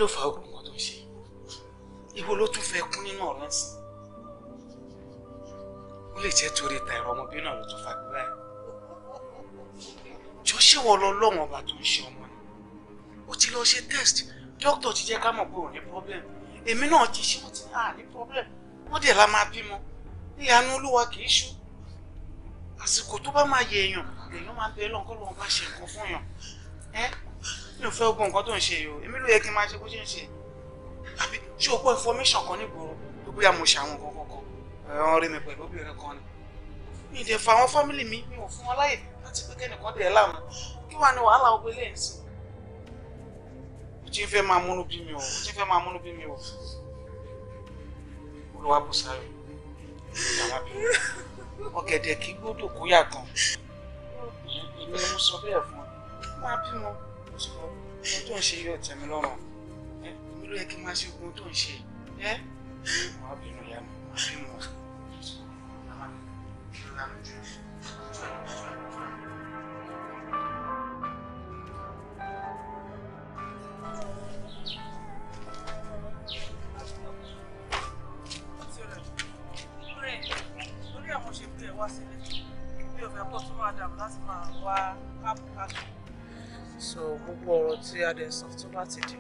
ló fa ogun kan tó ń ṣe? Ìwọ ló tún fẹ́ kún nínú ọ̀rọ̀ ẹ̀sìn. Ó lè jẹ́ torí ta ẹ̀rọ ọmọbìnrin náà ló tún fa gbé báyìí. Jọ ṣé wọ́n lọ lọ́wọ́n ọba tó ń ṣe ọmọ ni? Ó ti lọ ṣe test, dókítà ti jẹ́ ká mọ̀ pé ò ní problem. Èmi náà ti ṣe wọ́n ti ní problem. Wọ́n dẹ̀ la máa bímọ. Ìyanu Olúwa kì í ṣú. Àsìkò tó bá máa yẹ èèyàn máa bẹ lọ́n kọ́ lọ́n bá ṣe nǹkan fún èèyàn. Mi ò fẹ́ gbọ́ nǹkan tó ń ṣe yìí o. Èmi ló yẹ kí n máa ṣe bó ṣe ń ṣe. Àbí ṣé o gbọ́ information kan nígboro tó bóyá mo ṣe àwọn nǹkan kankan. Wọ́n rí mi pẹ̀lú obìnrin kan ni. Mi ì dẹ̀ fa àwọn fámìlì mi ò fún wọn láyè láti pé kẹ́nìkan dẹ̀ láàmú. Kí wàá ní wàhálà ọgbẹ́ lẹ́yìn sí? Ó ti ń fẹ́ máa múnú bí mi o. Olúwa bù sáyọ̀. Ọ̀gẹ̀dẹ̀ kì í gbọ́dọ̀ kó yà kan. Èmi ni mo sọ bẹ́ẹ̀ fún ọ. Máa bímọ. Ohun tó ń ṣe yóò tẹ́ mi lọ́rùn. Èmi ló yẹ kí n máa ṣe ohun tó ń ṣe. Máa bínú ìyá mi, máa bínú. So gbogbo ọ̀rọ̀ tí a dẹ̀ sọ tó bá ti di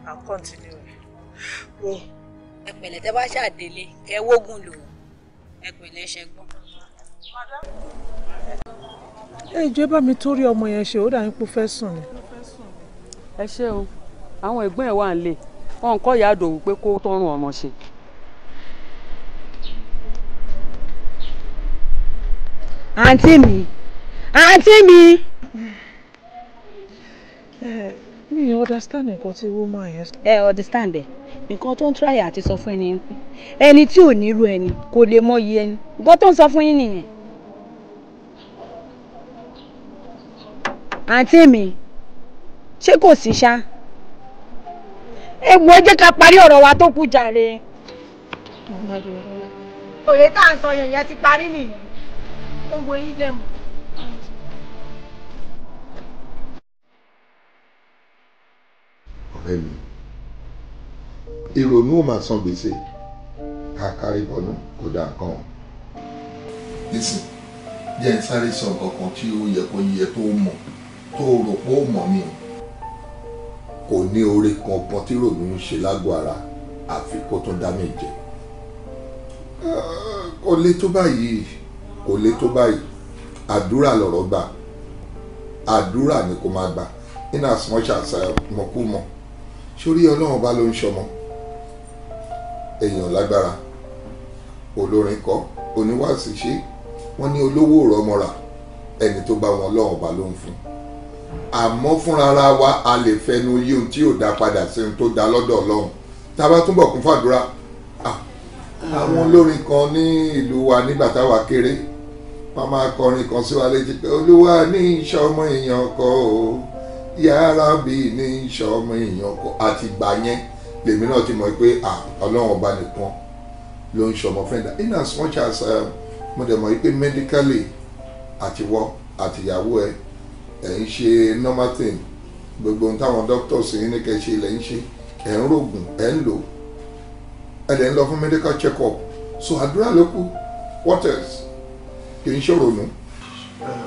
I'll continue. Wo ẹ̀pẹ̀lẹ̀ tẹ́ bá ṣàdélé kẹ́ wógùn lò ẹ̀pẹ̀lẹ̀ ṣẹ́gbọ́n. Ìjọba bá mi torí ọmọ yẹn ṣe ó dà ní pé fẹ́ sùn ni. Ẹ ṣé o àwọn ẹ̀gbọ́n ẹ̀ wà ń lè wọn kọ́ ìyá àdòwú pé kó tọrùn ọmọ ṣe. Àǹtí mi. Mi understand nǹkan tí woman yẹn sọ. Ẹ understand ẹ̀ nǹkan tó ń try àti sọ fún ẹni ẹni tí ò ní irú ẹni kò lè mọyì ẹni nǹkan tó ń sọ fún yín nìyẹn. Àǹtí mi ṣé kò sí ṣá? Ẹ jẹ́ ká parí ọ̀rọ̀ wa tó kù jàre. Òye tá à ń sọ yẹn ti parí nìyí. Ó wo yín lẹ́mu. Ọ̀rẹ́ mi ìrònú ò máa san gbèsè káàkárí bọ́nú kò dáa kan. Nísìn jẹ́ ń sáré sọ nǹkan kan tí ó yẹ kó yẹ tó mọ̀ tó rò pé ó mọ̀ ni kò ní oore kankan tí ìrònú ń ṣe lágọ̀ọ́ ara àfi kó tó dá mi jẹ. Kò le tó báyìí àdúrà lọ̀rọ̀ gbà àdúrà ni kò máa gbà in as much as mọ̀kúmọ̀ sórí ọlọ́run bá ló ń ṣọmọ èèyàn lágbára olórin kọ oníwàásù ṣe wọ́n ní olówó rọmọra ẹni tó bá wọn ọlọ́run bá ló ń fún àmọ́ fúnra wa a lè fẹnu yí ohun tí yóò dá padà sí ohun tó dá lọ́dọ̀ ọlọ́run tá a bá túbọ̀ kún fàdúrà àwọn olórin kan ní ìlú wa nígbà táwa kéré wọ́n máa kọrin kan sí wa létí pé olúwa ní ìṣọmọ èèyàn kọ o yàrá bí ní ìṣọmọ èèyàn kọ àti ìgbà yẹn lèmi náà ti mọ̀ pé ọlọ́run ọba nìkan ló ń ṣọmọ fẹ́ǹdà in as much as mo dẹ̀ mọ̀ pé medically àtiwọ́ àtìyàwó ẹ̀ ń ṣe normal thing gbogbo ohun táwọn doctors yìí ní kẹ́ ṣe ilẹ̀ ń ṣe ẹ̀ ń rògùn ẹ̀ ń lò ẹ̀ dẹ̀ ń lọ fún medical check up so àdúrà ló kù what else kì í ṣòro nù.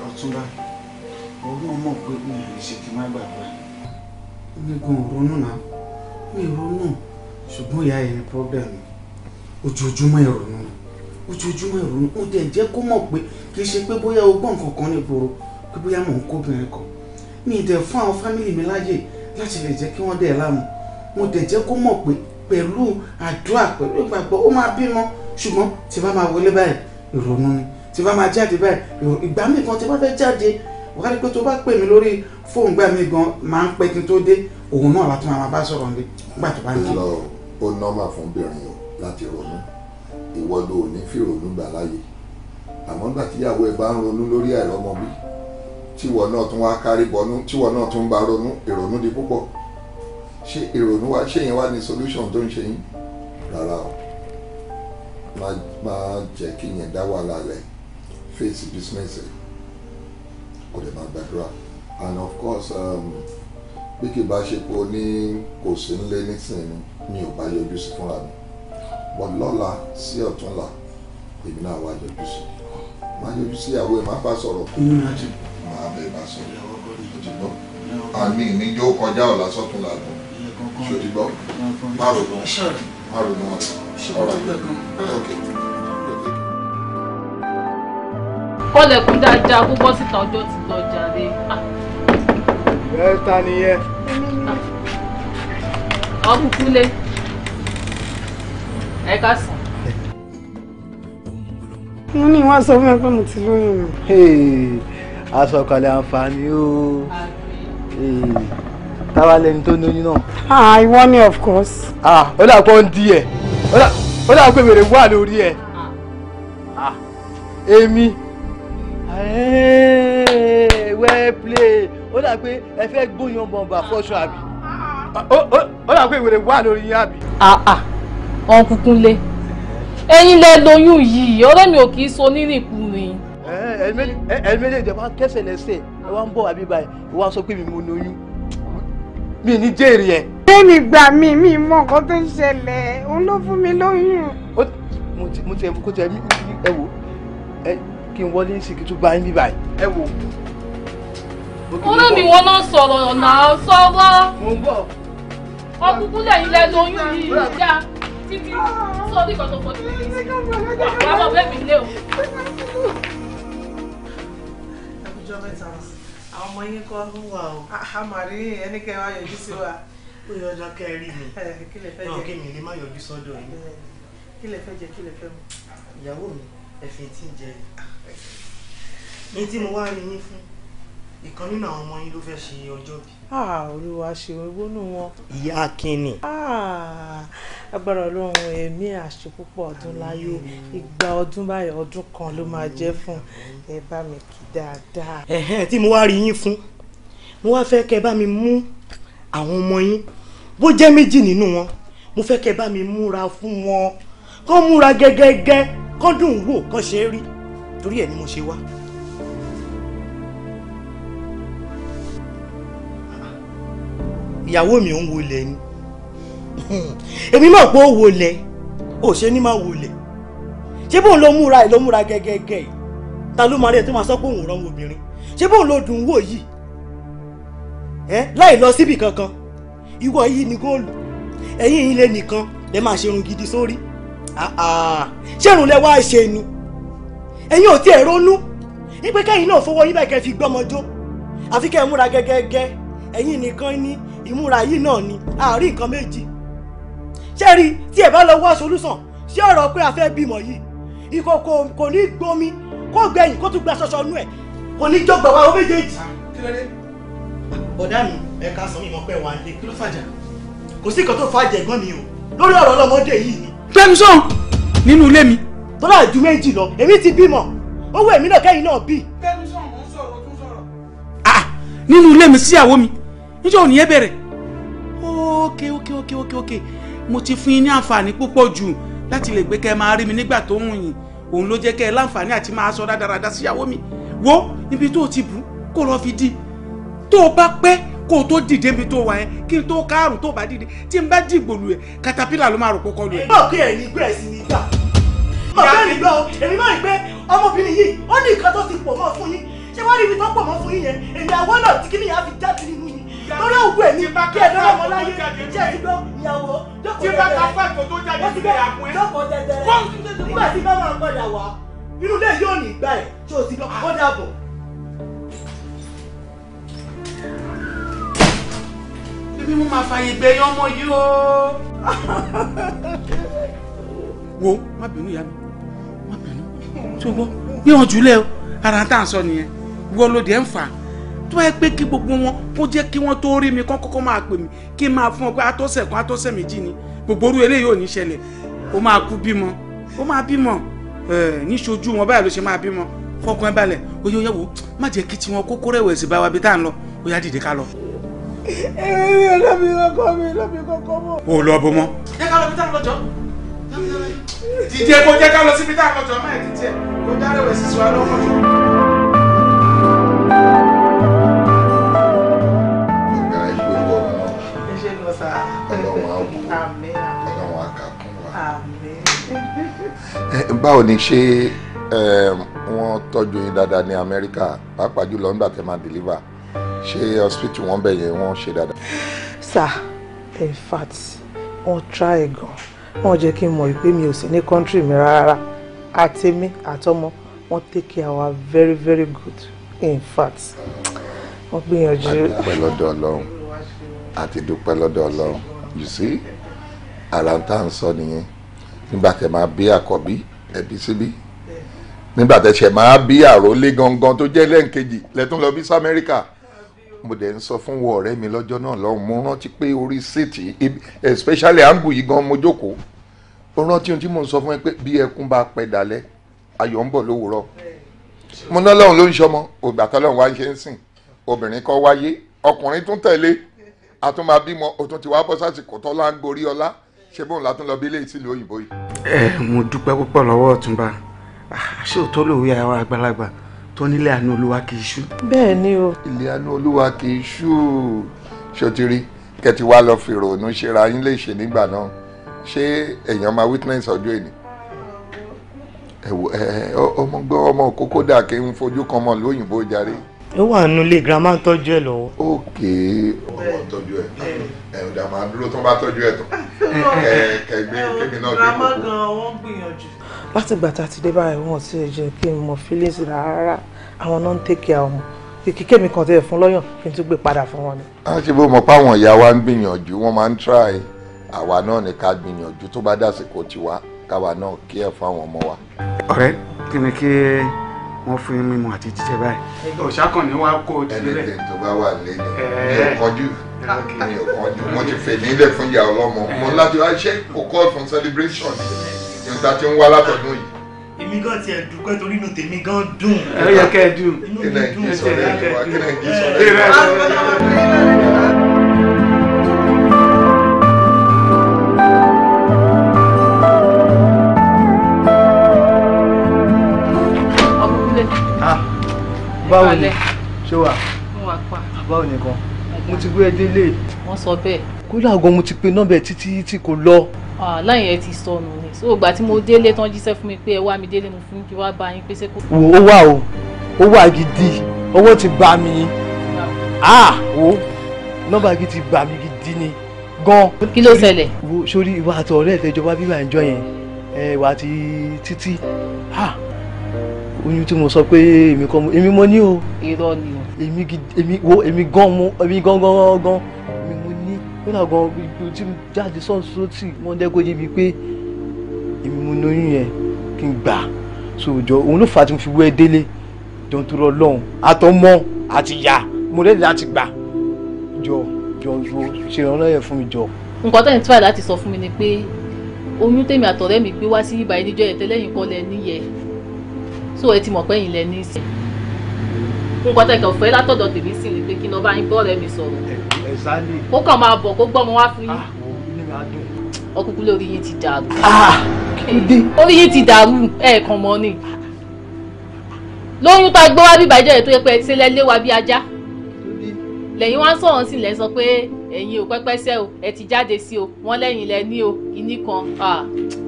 Ọ̀túnba ọlọ́run mọ̀ pé mi ò lè ṣe kí n má gbàgbọ́ mi gan ronú náà mi ronú ṣùgbọ́n ìyá yẹn ní pọ́blẹ́mù ojoojúmọ́ ìrònú ó dẹ̀ jẹ́ kó mọ̀ pé kì í ṣe pé bóyá o gbọ́ nǹkan kan ní ìgboro pé bóyá mò ń kóbìnrin kan mi ì dẹ̀ fún àwọn fámìlì mi láyè láti lè jẹ́ kí wọ́n dẹ̀ láàmú mo dẹ̀ jẹ́ kó mọ̀ pé pẹ̀lú àdúrà pẹ̀lú ìgbàgbọ́ ó máa bímọ ṣùgbọ́n tí bá máa wọlé báyìí ìrònú ni tí bá máa jáde báyìí ìgbà mi kan tí bá fẹ́ jáde wọ́n rí pé tó bá pè mí lórí fóònù gbà mí gan máa ń pẹ́ kí n tó dé òun náà láti máa bá sọ̀rọ̀ nígbà tó bá ń kí. ó nọ́mà fún obìnrin o láti ronú ìwọ ló ní fi ronú gbà láàyè àmọ́ nígbà tíyàwó ẹ bá ń ronú lórí àìrọ́mọbí tíwọ náà tún wá kárí bọnú tíwọ náà tún bá ronú ìrònú di púpọ̀ ṣé ìrònú wa ṣé yẹn wá ní solution tó ń ṣe yín rárá o máa jẹ́ kí yẹn dá wàhálà rẹ̀ face business ẹ̀ kò lè máa gbàdúrà and of course bí kì bá ṣe pé o ní kò sí nílé nísìnyí mi ò bá yọjú sí fúnra mi bọ́ lọ́la sí ọ̀túnla èmi náà wá yọjú sí máa yọjú sí ìyàwó ẹ̀ máa bá sọ̀rọ̀ máa bẹ̀ bá sọ̀rọ̀ òtítọ́ àmì ìníjó kọjá ọ̀la sọ́túnla gan ṣòtítọ́ má ronú ọ̀rọ̀ kọ́lẹ̀kùn dáadáa kó bọ́ síta ọjọ́ ti lọ jàre. Bẹ́ẹ̀ ta nìyẹn. Ọkùnkùn lé ẹ ká sàn. Mo ní wọ́n sọ fún mi pé mo ti lóyún mi. Aṣọ̀kalẹ̀ àǹfààní o. Táwa lẹni tó lóyún náà. Ìwọ ni of course. Ó dà pọ̀ ń di ẹ̀. Ó dà pé wèrè wà lórí ẹ̀. Èmi. Well play. Ó dà pé ẹ fẹ́ gbóyan bọ̀m̀bà fọ́ṣọ àbí. Ó dà pé wèrè wà lórí yín àbí. Ọkùnkùn lé ẹ̀yin lẹ lóyún yìí ọ̀rẹ́ mi ò kì í so nírìnkùnrin. Ẹ méjèèjì máa kẹsẹ̀ lẹ́sẹ̀ ẹ wá ń bọ̀ àbí báyìí ẹ wá sọ pé mi mo lóyún mi ní jèrè ẹ̀. Bẹ́ẹ̀ni gbà mí mọ nǹkan tó ń ṣẹlẹ̀ òun ló fún mi lóyún. Mo tẹ kó tẹ ẹ wò kí n wọlé sí kí n tún bá yín bí báyìí ẹ wò. ọ̀rẹ́ mi wọn náà sọ̀rọ̀ náà sọ̀rọ̀. Mo ń bọ̀. Ọkùnkùn lẹ́yìn lẹ lóyún yìí ìyá títí sọ ní ìkọ̀tọ̀ fọ́ títí wà á bọ̀ bẹ́ẹ̀ mi lé o. Ẹkùjọ́ mẹ́ta àwọn ọmọ yín kọ́ ń wà o. A máa rí ẹnikẹ́ni wá yọjú sí wa. Ó yọ ọjọ́ kẹrin mi. Kí lè fẹ́ jẹ? Náà kí mi lè má yọjú sọ́dọ̀ yín. Kí lè fẹ́ jẹ? Kí lè fẹ́ mu? Ìyàwó mi ẹ̀fìn tí ń jẹ ní tí mo wá rí yín fún ìkan nínú àwọn ọmọ yín ló fẹ́ ṣe ọjọ́ bí. Olúwa ṣe ìwọ́nú wọn. Ìyá Akínni. Agbára Ọlọ́run ẹ̀mí àṣẹ púpọ̀ ọdún láyé igba ọdún báyìí ọdún kan ló máa jẹ́ fún ẹ bá mi kí dáadáa. Tí mo wá rí yín fún mo wá fẹ́ kẹ́ bá mi mú àwọn ọmọ yín bó jẹ́ méjì nínú wọn mo fẹ́ kẹ́ bá mi múra fún wọn kán múra gẹ́gẹ́gẹ́ kán dùn wò kán ṣe é rí torí ẹ̀ ni mo ṣe wá. Ìyàwó mi ò ń wọlé ni èmi mọ̀ pé ó wọlé ò ṣe ní máa wọlé ṣé bóun ló múra ẹ̀ ló múra gẹ́gẹ́gẹ́ yìí ta ló máa rí ẹ̀ tó máa sọ pé òun rán obìnrin ṣé bóun ló dùn wò yìí láì lọ síbì kankan ìwọ yìí ni góòlù ẹ̀yìn ilé nìkan lè máa ṣerun gidi sórí ṣerun lẹ wá ṣe ni ẹ̀yin ò tiẹ̀ ronú wípé kẹ́yìn náà fọwọ́ yín báyìí kẹ́ fi gbọ́mọjó àfi kẹ́ ẹ múra gẹ́gẹ́gẹ́ ẹ̀yin nìkan ní ìmúra yìí náà ni àárín nǹkan méjì ṣé rí tí ẹ bá lọ wá solúsàn sí ọ̀rọ̀ pé a fẹ́ bímọ yìí ìkòkò kò ní gbomi kó gbẹ̀yìn kó tún gba ṣọṣọ nú ẹ̀ kò ní jọgbà wa ó méjèèjì. Kí ló dé? Bọ̀dá mi ẹ̀ka sọ mi mọ̀ pé wà á lé. Kí ló fàjà? Kò sí nǹkan tó fàjà ẹ̀gbọ́n mi o lórí ọ̀rọ̀ ọlọ́mọdé yìí ni. Fẹ́mi nínú ilé mi. Tọ́lá ju méjì lọ èmi ti bímọ owó èmi náà kẹ́yìn náà bí. Fẹ́mi sọ̀rọ̀ mò ń sọ̀rọ̀ tún sọ̀rọ̀. Nínú ilé mi síyàwó mi níjọ́ òní ẹ bẹ̀rẹ̀. Okay. Mo ti fún yín ní àǹfààní púpọ̀ jù láti lè gbé kẹ́ ẹ máa rí mi nígbà tó ń yìn òun ló jẹ́ kẹ́ ẹ láǹfààní àti máa sọ dáradára síyàwó mi. Wo níbi tó o ti bù kó lọ fi di tó o bá pẹ́ kó o tó dìde níbi tó wà yẹn kí n tó kárùn tó bá dìde tí n bá dìgbò lu ẹ katapila ló máa rò kókó lu ẹ. náà kí ẹ̀yin gbé ẹ̀sìn nígbà ọ̀gá mi gbọ́ èmi máa ń gbé ọmọbìnrin yìí ó ní nǹkan tó ti pọ̀ mọ́ fún yín ṣé wọ́n rí ibi tó pọ̀ mọ́ fún yín yẹn èmi àwọn náà tí kí nìyà fi jáde nínú yín lórí òwú ẹ̀mí kí ẹ̀ lọ́wọ́ ọmọ láyé jẹ́ ti gbọ́ ìyàwó jókòó tẹ̀tẹ̀rẹ̀ nígbà tí bá máa ń padà wá inú ilé yóò ní ìgbà ẹ̀ tí o ti lọ ó dàbọ̀. Bí mo máa fààyè gbé ọmọ yìí o. Wo má bínú ìyá mi má bínú ṣùgbọ́n bí wọn jùlẹ̀ o ara tá à ń sọ nìyẹn wọ́n ló dé ń fà á tó yẹ pé kí gbogbo wọn kó jẹ́ kí wọ́n tó rí mi kán kọ́kọ́ máa pè mí kí n máa fún ọ pé atọ́sẹ̀ kan atọ́sẹ̀ méjì ni gbogbo orú eléyìí ò ní ṣẹlẹ̀ ó máa kú bímọ ó máa bímọ níṣojú wọn báyìí ló ṣe máa bímọ fọkàn ẹ balẹ̀ ó yẹ wò má jẹ́ kí tiwọn kókó rẹ̀wẹ̀sì bá wa bí tá à ń lọ ó yá dìde ká lọ. èmi olómi kọ́kọ́ mọ́. o lọ bọ mọ. jẹ́ ká lọ bí tá à ń lọ jọ dìde kó jẹ́ ká lọ síbi tá à ń lọ jọ má ẹ̀ dìde kó já rẹ̀wẹ̀sì sí wa lọ́wọ́ jọ. ọ̀gá ìgbòho àmín ọlọ́run àkàkùn wa. àmín. Báwo ni ṣé wọ́n tọ́jú yín dáadáa ní Amẹ́ríkà pàápàá jùlọ nígbà tẹ́ máa deliver ṣé hospital wọn bẹ̀ yẹn wọ́n ṣe dáadáa. Sir, in fact wọ́n try gan wọ́n jẹ́ kí n mọ̀ pé mi ò sí ní country mi rárá àtèmi àtọmọ wọ́n take care wa very very good in fact wọ́n gbìyànjú. àti dúpẹ́ lọ́dọ̀ Ọlọ́run you see ara ń tà ń sọ nìyẹn nígbà tẹ́ máa bí àkọ́bí ẹbí síbí nígbà tẹ́ ṣe máa bí àrólé gangan tó jẹ́ lẹ́ǹkejì lẹ́tún lọ bí sí Amẹ́ríkà mo dẹ̀ ń sọ fún wọ ọ̀rẹ́ mi lọ́jọ́ náà lọ́hùn mo rántí pé orí síìtì especially àǹgù yìí gan mo jókòó ó rántí ohun tí mo ń sọ fún ẹ pé bí ẹkún bá pẹ́ dalẹ́ ayọ̀ ń bọ̀ lówùúrọ̀ mo ná lọ́hùn ló ń ṣọmọ ògbà tọ́lọ́hùn wá ń ṣe ń sìn obìnrin kan wáyé ọkùnrin tún tẹ̀lé a tún máa bímọ o tún ti wá bọ́ sásìkò tọ́lá ń gorí ọlá ṣé bóun la tún lọ bí ilé ìsìlú òyìnbó yìí. Mo dúpẹ́ púpọ̀ lọ́wọ́ Ọ̀túnba ṣé òótọ́ lòwe àwọn àgbàlagbà tó nílé àánú Olúwa kì í ṣú. bẹ́ẹ̀ ni o. ilé àánú Olúwa kì í ṣú ṣòtìrí kẹ́tì wá lọ fi ròónú ṣera yín lè ṣe nígbà náà ṣé èèyàn máa witness ọjọ́ ìní. ọmọ òkókó dà kí n fojú kan mọ́ lóyìnbó jàre. ó wà nínú ilé girama ń tọ́jú ẹ̀ lọ́wọ́. ókè ọmọ tọ́jú ẹ̀ ọ̀dà máa dúró tó bá tọ́jú ẹ̀ tán kẹgbẹ́ kébì náà gbé grandma gan wọ́n gbìyànjú. láti ìgbà tá a ti dé báyìí wọn ò tí ì jẹ́ kí n mọ feelings rárá àwọn náà ń take care ọmọ kíkẹ́ mi kan tẹ̀ fún lọ́yàn kí n tún gbé padà fún wọn ni. a ṣe bó mọ̀ páwọn ìyá wa ń gbìyànjú wọ́n máa ń try àwa náà ní ká gbìyànjú tó bá dásìkò tiwa káwa náà kí ẹ̀ fún àwọn ọmọ wa. ọ̀rẹ́ kí ni kí wọ́n fún mímu àti jíjẹ báyìí. òṣàkànnì wa kó o ti lẹ̀. ẹni tó bá wà lẹ́yìn mi ò kánjú mo ti fè nílẹ̀ fún ìyá ọlọ́mọ mo láti wá ṣe kò call fún celebration nígbà tí ń wá látọ̀dún yìí. èmi gan tiẹ̀ dúpẹ́ torí inú tèmi gan dùn. ẹ yẹ kẹ́ ẹ dùn. inú mi dùn kí náà kí sọ̀rọ̀ ẹ̀ wá. báwo ni ṣé wà mo wà pa. báwo nìkan mo ti gbé ẹ délé. wọ́n sọ bẹ́ẹ̀. kódà gan mo ti pe nọ́mbà títí tí kò lọ. láyìn ẹ ti sọnù ni so ìgbà tí mo délé tán jíṣẹ́ fún mi pé ẹ wá mi délé mo fún kí wá bá yín pé ṣé kò. wo ó wà o ó wà gidi owó ti bá mi wo nọ́mbà gidi ti bá mi gidi ni gan. kí ló ṣẹlẹ̀. wo sórí ìwà àti ọ̀rẹ́ ìfẹ́jọba bíbá ìjọ yẹn ìwà àti títí oyún tí mo sọ pé èmi mo ní o. irọ́ ni o. èmi gangan èmi mo ní kódà gan tí mo jáde sọ́ọ̀sì wọ́n dẹ́kọ̀ yé mi pé èmi mo lóyún yẹn kí n gbà so jọ òun ló fà á tí mo fi wọ́ ẹ délé jọ ń turọ lọ́hùn àtọmọ àti ìyá mo rẹ́ẹ̀dì láti gbà jọ ṣe ìrànlọ́wọ́ yẹn fún mi jọ. nǹkan tẹ́yìn tí wàá láti sọ fún mi ni pé oyún tèmi àtọ̀rẹ́ mi gbé wá sí ibà níjọ́ yẹn tẹ́lẹ̀yìn kọ́ lẹ níyẹ so ẹ ti mọ̀ pé yín lẹ ní í sìn nǹkan tẹ́ kàn fẹ́ látọ̀dọ̀ tèmi sì ni pé kí n lọ bá yín bọ́ ọ̀rẹ́ mi sọ̀rọ̀ ó kàn máa bọ̀ kó gbọ́mọ wá fún yín ọkùnkùn lórí yín ti dàrú orí yín ti dàrú ẹ̀ẹ̀kan mọ́ ni lóyún tá a gbé wá bí ìbàjẹ́ yẹn tó yẹ pé ẹ ti lẹ́ lé wa bí ajá lẹ́yìn wá ń sọ̀rọ̀ sí lẹ́ sọ pé ẹ̀yin ò pẹ́pẹ́sẹ́ o ẹ ti jáde sí o wọ́n lẹ́yìn lẹ ní o ìní kan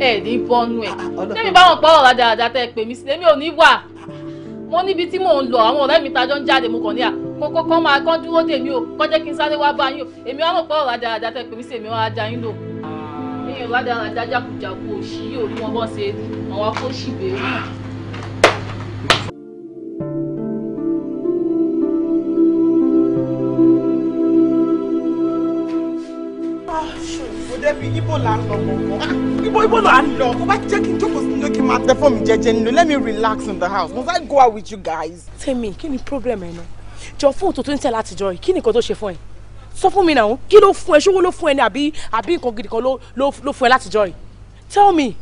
ẹ̀ ní bọ́nú ẹ̀ tẹ́mi báwọn pọ̀ ọ̀rọ̀ dáadáa tẹ́ ẹ pè mí sí lèmi ò ní wà mo níbi tí mò ń lọ àwọn ọ̀rẹ́ mi tajọ́ ń jáde mo kàn ní à kọ́kọ́ máa kán dúró dè mí o kọ́ jẹ́ kí n sáré wá bá yín o èmi wá mọ̀ pọ̀ ọ̀rọ̀ dáadáa tẹ́ ẹ pè mí sí èmi wá ajá yín lò èmi ò ládàá jákujàku òṣì yóò ní wọn bọ́ ṣe àwọn akóṣì bèrè. Débi ibo là ń lọ gbọ̀ngàn. Ibo là ń lọ. Kò bá jẹ́ kí n jókòó sí ilé kí n máa tẹ fún mi jẹ́jẹ́ nílò. Let me relax in the house. Must I go out with you guys? Tẹ́mi, kí ni problem ẹ̀ náà? Jọ fóònù tó ń tẹ̀ látijọ́ yìí, kí ni nǹkan tó ṣe fún ẹ? Sọ fún mi náà, kí ló fún ẹ? Ṣówó ló fún ẹ ní àbí nǹkan gidi kan ló fún ẹ látijọ́ yìí? Tell me.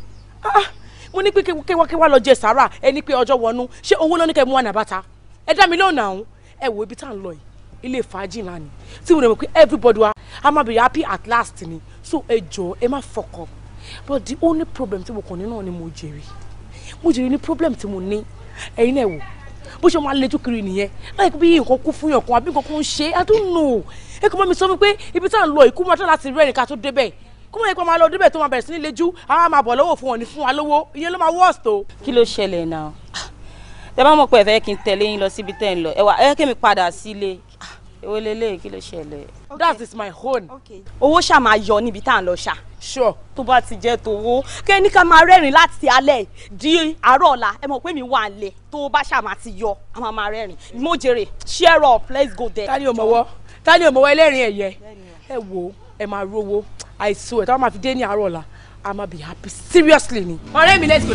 Mo ní pé kéwá lọ jẹ sàárà, ẹ ní pé ọjọ́ wọnú. Ṣé owó ló ní kẹ́ mú wà nàbàtà? Ẹ dá mi lóhùn náà. Ẹ wo ibi tá à ń lọ yìí. Ilé fàájì ńlá ni. Tí mo dẹ̀ mọ̀ pé everybody wa, a máa be happy at last ni. So ẹ jọ̀ọ́ ẹ má fuck up. But the only problem tí mo kàn ní náà ni mo jèrè ní problem tí mo ní ẹ̀yin náà wò bó ṣe máa lejú kiri nìyẹn láì bí nǹkan kú fún yàn kan àbí nǹkan kan ń ṣe I don't know ẹ kàn máa mi sọ fún mi pé ibi tá à ń lọ ìkú máa tọ́ láti rẹ́rìn ká tó débẹ̀ kó mọ̀ yẹ pé máa lọ débẹ̀ tó máa bẹ̀rẹ̀ sí ní lejú àwọn máa bọ̀ lọ́wọ́ fún wọn ní fún wa lówó ìyẹn ló máa worst o. kí ló ṣẹlẹ̀ náà tẹ bá mọ̀ pé ẹ fẹ́ kí n tẹ̀lé yín lọ síbi tẹ́ ń lọ ẹ wá ẹ kí mi padà sílé èwo lélẹ̀ kí ló ṣẹlẹ̀. that is my own. owó ṣáà máa yọ níbi tá à ń lọ ṣá. sure. tó bá ti jẹ́ tówó kẹ́ni ká máa rẹ́rìn láti alẹ́ di àárọ̀ ọ̀la ẹ mọ̀ pé mi wà nílé tó bá ṣáà máa ti yọ a máa rẹ́rìn mo jèrè share up let's go there. ta ni ò mọ̀wọ́ ẹlẹ́rìn ẹ̀yẹ ẹ wo ẹ máa rówó I swear tí wọ́n máa fi dé ní àárọ̀ ọ̀la I ma be happy seriously ni. ọ̀rẹ́ mi let's go.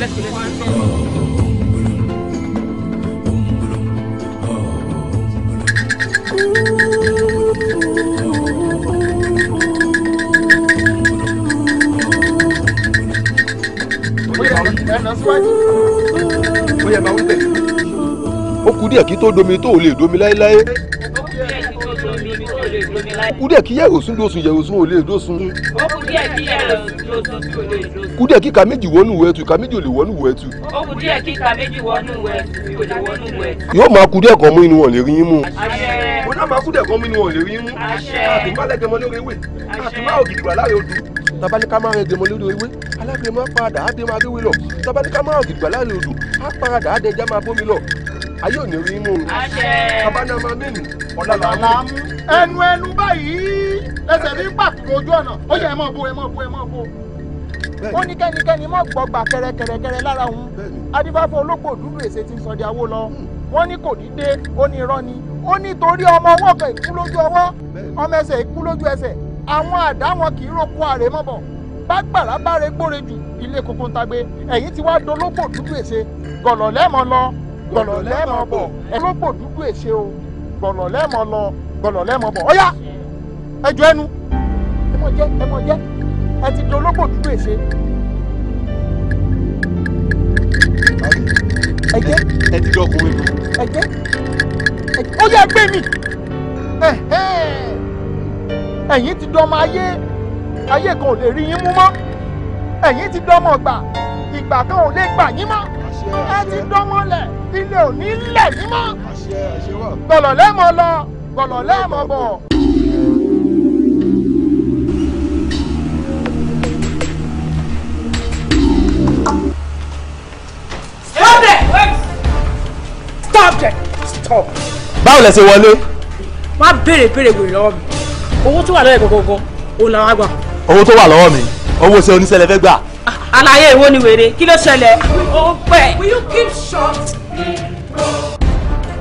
Oye máa wí tẹ̀lé. Ó kù díẹ̀ kí tó domi tó ò lè domi láéláé. Ó kù díẹ̀ kí yẹ̀rò sún dósun yẹ̀rò sún ò lè dósun. Ó kù díẹ̀ kí yẹ̀rò sún dósun tí ò lè dósun. Kù díẹ̀ kí ka méjì wọnú ìwẹ̀ ẹ̀tù ka méjì ò lè wọnú ìwẹ̀ ẹ̀tù. Ó kù díẹ̀ kí ka méjì wọnú ìwẹ̀ ẹ̀tù tí ò lè wọnú ìwẹ̀ ẹ̀tù. Yóò máa kù díẹ̀ kan mú inú wọn lè rí yín mú. Àṣẹ. Mo náà máa kù díẹ̀ kan mú inú wọn lè rí yín mú. Àṣẹ. Àtìmálẹ́gẹmọ lórí ewé. Àtìmá ògìdì wà láàrin odò. Tabalika máa rẹ gẹmọ lórí ewé. Alágbèémọ padà á dé máa gbéwé lọ. Tabalika máa ògìdì wà láàrin odò. Á paradà á dẹja máa bómi lọ. Ayé ò ní rí mú. Àṣẹ. Tabana máa mẹ́nu. Ọ̀la là ń mú. ẹnu báyìí lẹsẹ̀ ní pàkó ojú ọ̀nà ó yẹ ẹ mọ̀ bó. ó ní kẹ́nikẹ́ni mọ̀ gbọ́gbà kẹrẹkẹrẹ lára òun adífáfọ́ ológbò dúdú èsè ti ń sọdí awó lọ wọ́n ní kò ní dé ó ní irọ́ ni ó ní torí ọmọ ọwọ́ kan ìkú lójú ọwọ́ ọmọ ẹsẹ̀ ìkú lójú ẹsẹ̀ àwọn àdá wọn kì í roko àrè mọ́ bọ̀ bá gbàrà bá rẹ gbóre jù ilé kókó ń tagbé ẹ̀yìn tí wàá dológbò dúdú èsè gọ̀lọ̀ lẹ́mọ̀ lọ gọ̀lọ̀ lẹ́mọ̀ bọ̀ ológbò dúdú èsè o gọ̀lọ̀ lẹ́mọ̀ lọ gọ̀lọ̀ lẹ́mọ̀ bọ̀ ọ̀yá ẹjọ́ ẹnu ẹ mọ̀ jẹ́ ẹ ti dológbò dúdú èsè. ẹjẹ ẹ ti dọkùnrin lò. ẹjẹ ó yẹ gbé mi ẹ̀yin ti dọmọ ayé kan ò lè rí yín mú mọ́ ẹ̀yin ti dọmọ ìgbà kan ò lè gbà yín mọ́ ẹ ti dọmọ lẹ̀ ilé ò ní lẹ̀ yín mọ́ gbọ̀lọ̀ lẹ́mọ̀ lọ gbọ̀lọ̀ lẹ́mọ̀ bọ̀. Stop. Báwo lẹ ṣe wọlé? Má béèrè wèrè lọ́wọ́ mi. Owó tó wà lọ́wọ́ gangan, òun làwọn àgbà. Owó tó wà lọ́wọ́ mi, owó ṣe oníṣẹ́lẹ̀ fẹ́ gbà. Àlàyé ìwọ ni wèrè, kí ló ṣẹlẹ̀? Ó pẹ́. Will you keep short?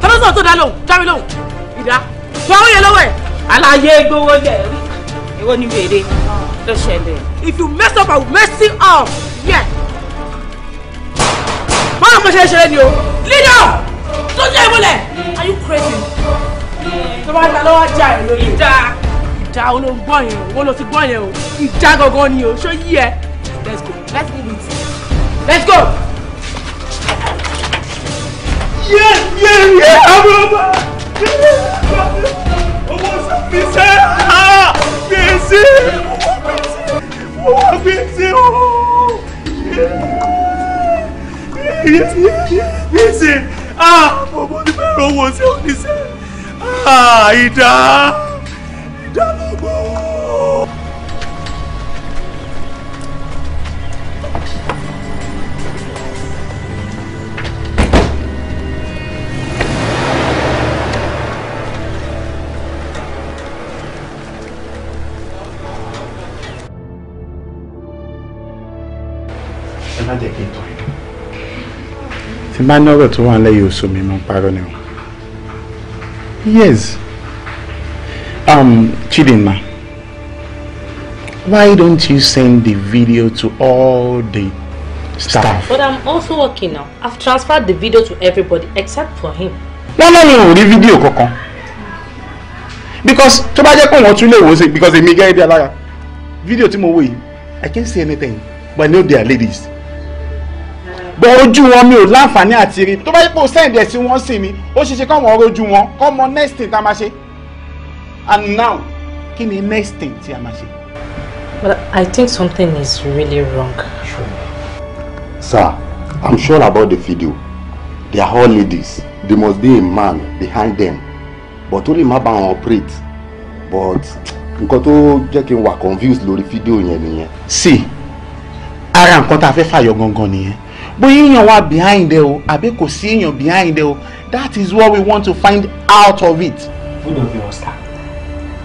Tọ́lọ́sọ̀ tó dá lóhùn, jáwé lóhùn. Ìdá. Tó àwọn yẹn lọ́wọ́ ẹ̀. Àlàyé gbowó lẹ̀ rí. Ìwọ ni wèrè, ló ṣẹlẹ̀. If you mess up, I will mess you up. Yeah. Báwo mo ṣe ṣe ni o? Leader! Tó jẹ́ ìmúlẹ̀. Are you crazy? Tó bá ń ta lọ́wọ́ já ẹ̀ lórí. Ìjà olóńgbọ́n yẹn o, wọ́n lọ ti gbọ́n yẹn o. Ìjà gangan ni o, ṣó yí ẹ? Let's go, let's move it. Let's go! Yeah, àbúrò. Owó gbèsè. Gbèsè. Owó gbèsè o. Gbèsè. Bọ̀bọ̀ ní bẹ̀rẹ̀ owó sí oníṣẹ́. Ìdá lọ́gbọ̀. Ẹ má jẹ́ kí n tọ́ ẹ. Tí bá ní ọ̀rọ̀ tó wà lẹ́yìn oṣù mi mo parọ́ ni o. Yes. Chidinma, why don't you send the video to all the staff? But I'm also working now. I've transferred the video to everybody except for him. Wọ́n lọ́rùn ò rí fídíò kankan. Because tó bá jẹ́ pé wọ́n tún lè wò ó sí because èmi gẹ́gẹ́ bí alára. Fídíò tí mo wò yìí, I can't see anything but I know they are ladies. But ojú wọn mi ò láǹfààní àti rí. Tó bá jẹ́ pé o send ẹ̀ sí wọ́n sí mi, ó ṣeéṣe kọ́ wọ́n rojú wọn, kọ́ mọ next thing tá a máa ṣe. And now, kí ni next thing tí a máa ṣe? But I think something is really wrong. Sure. Sir, I'm sure about the video. They are all ladies. There must be a man behind them. But only my bank operate. But nǹkan tó jẹ́ kí n wà confused lórí fídíò yẹn nìyẹn. sí ara nǹkan tá a fẹ́ fàyọ gangan nìyẹn bóyá èèyàn wà behind ẹ o àbí kò sí èèyàn behind ẹ o that is what we want to find out of it. Good of you, Oscar.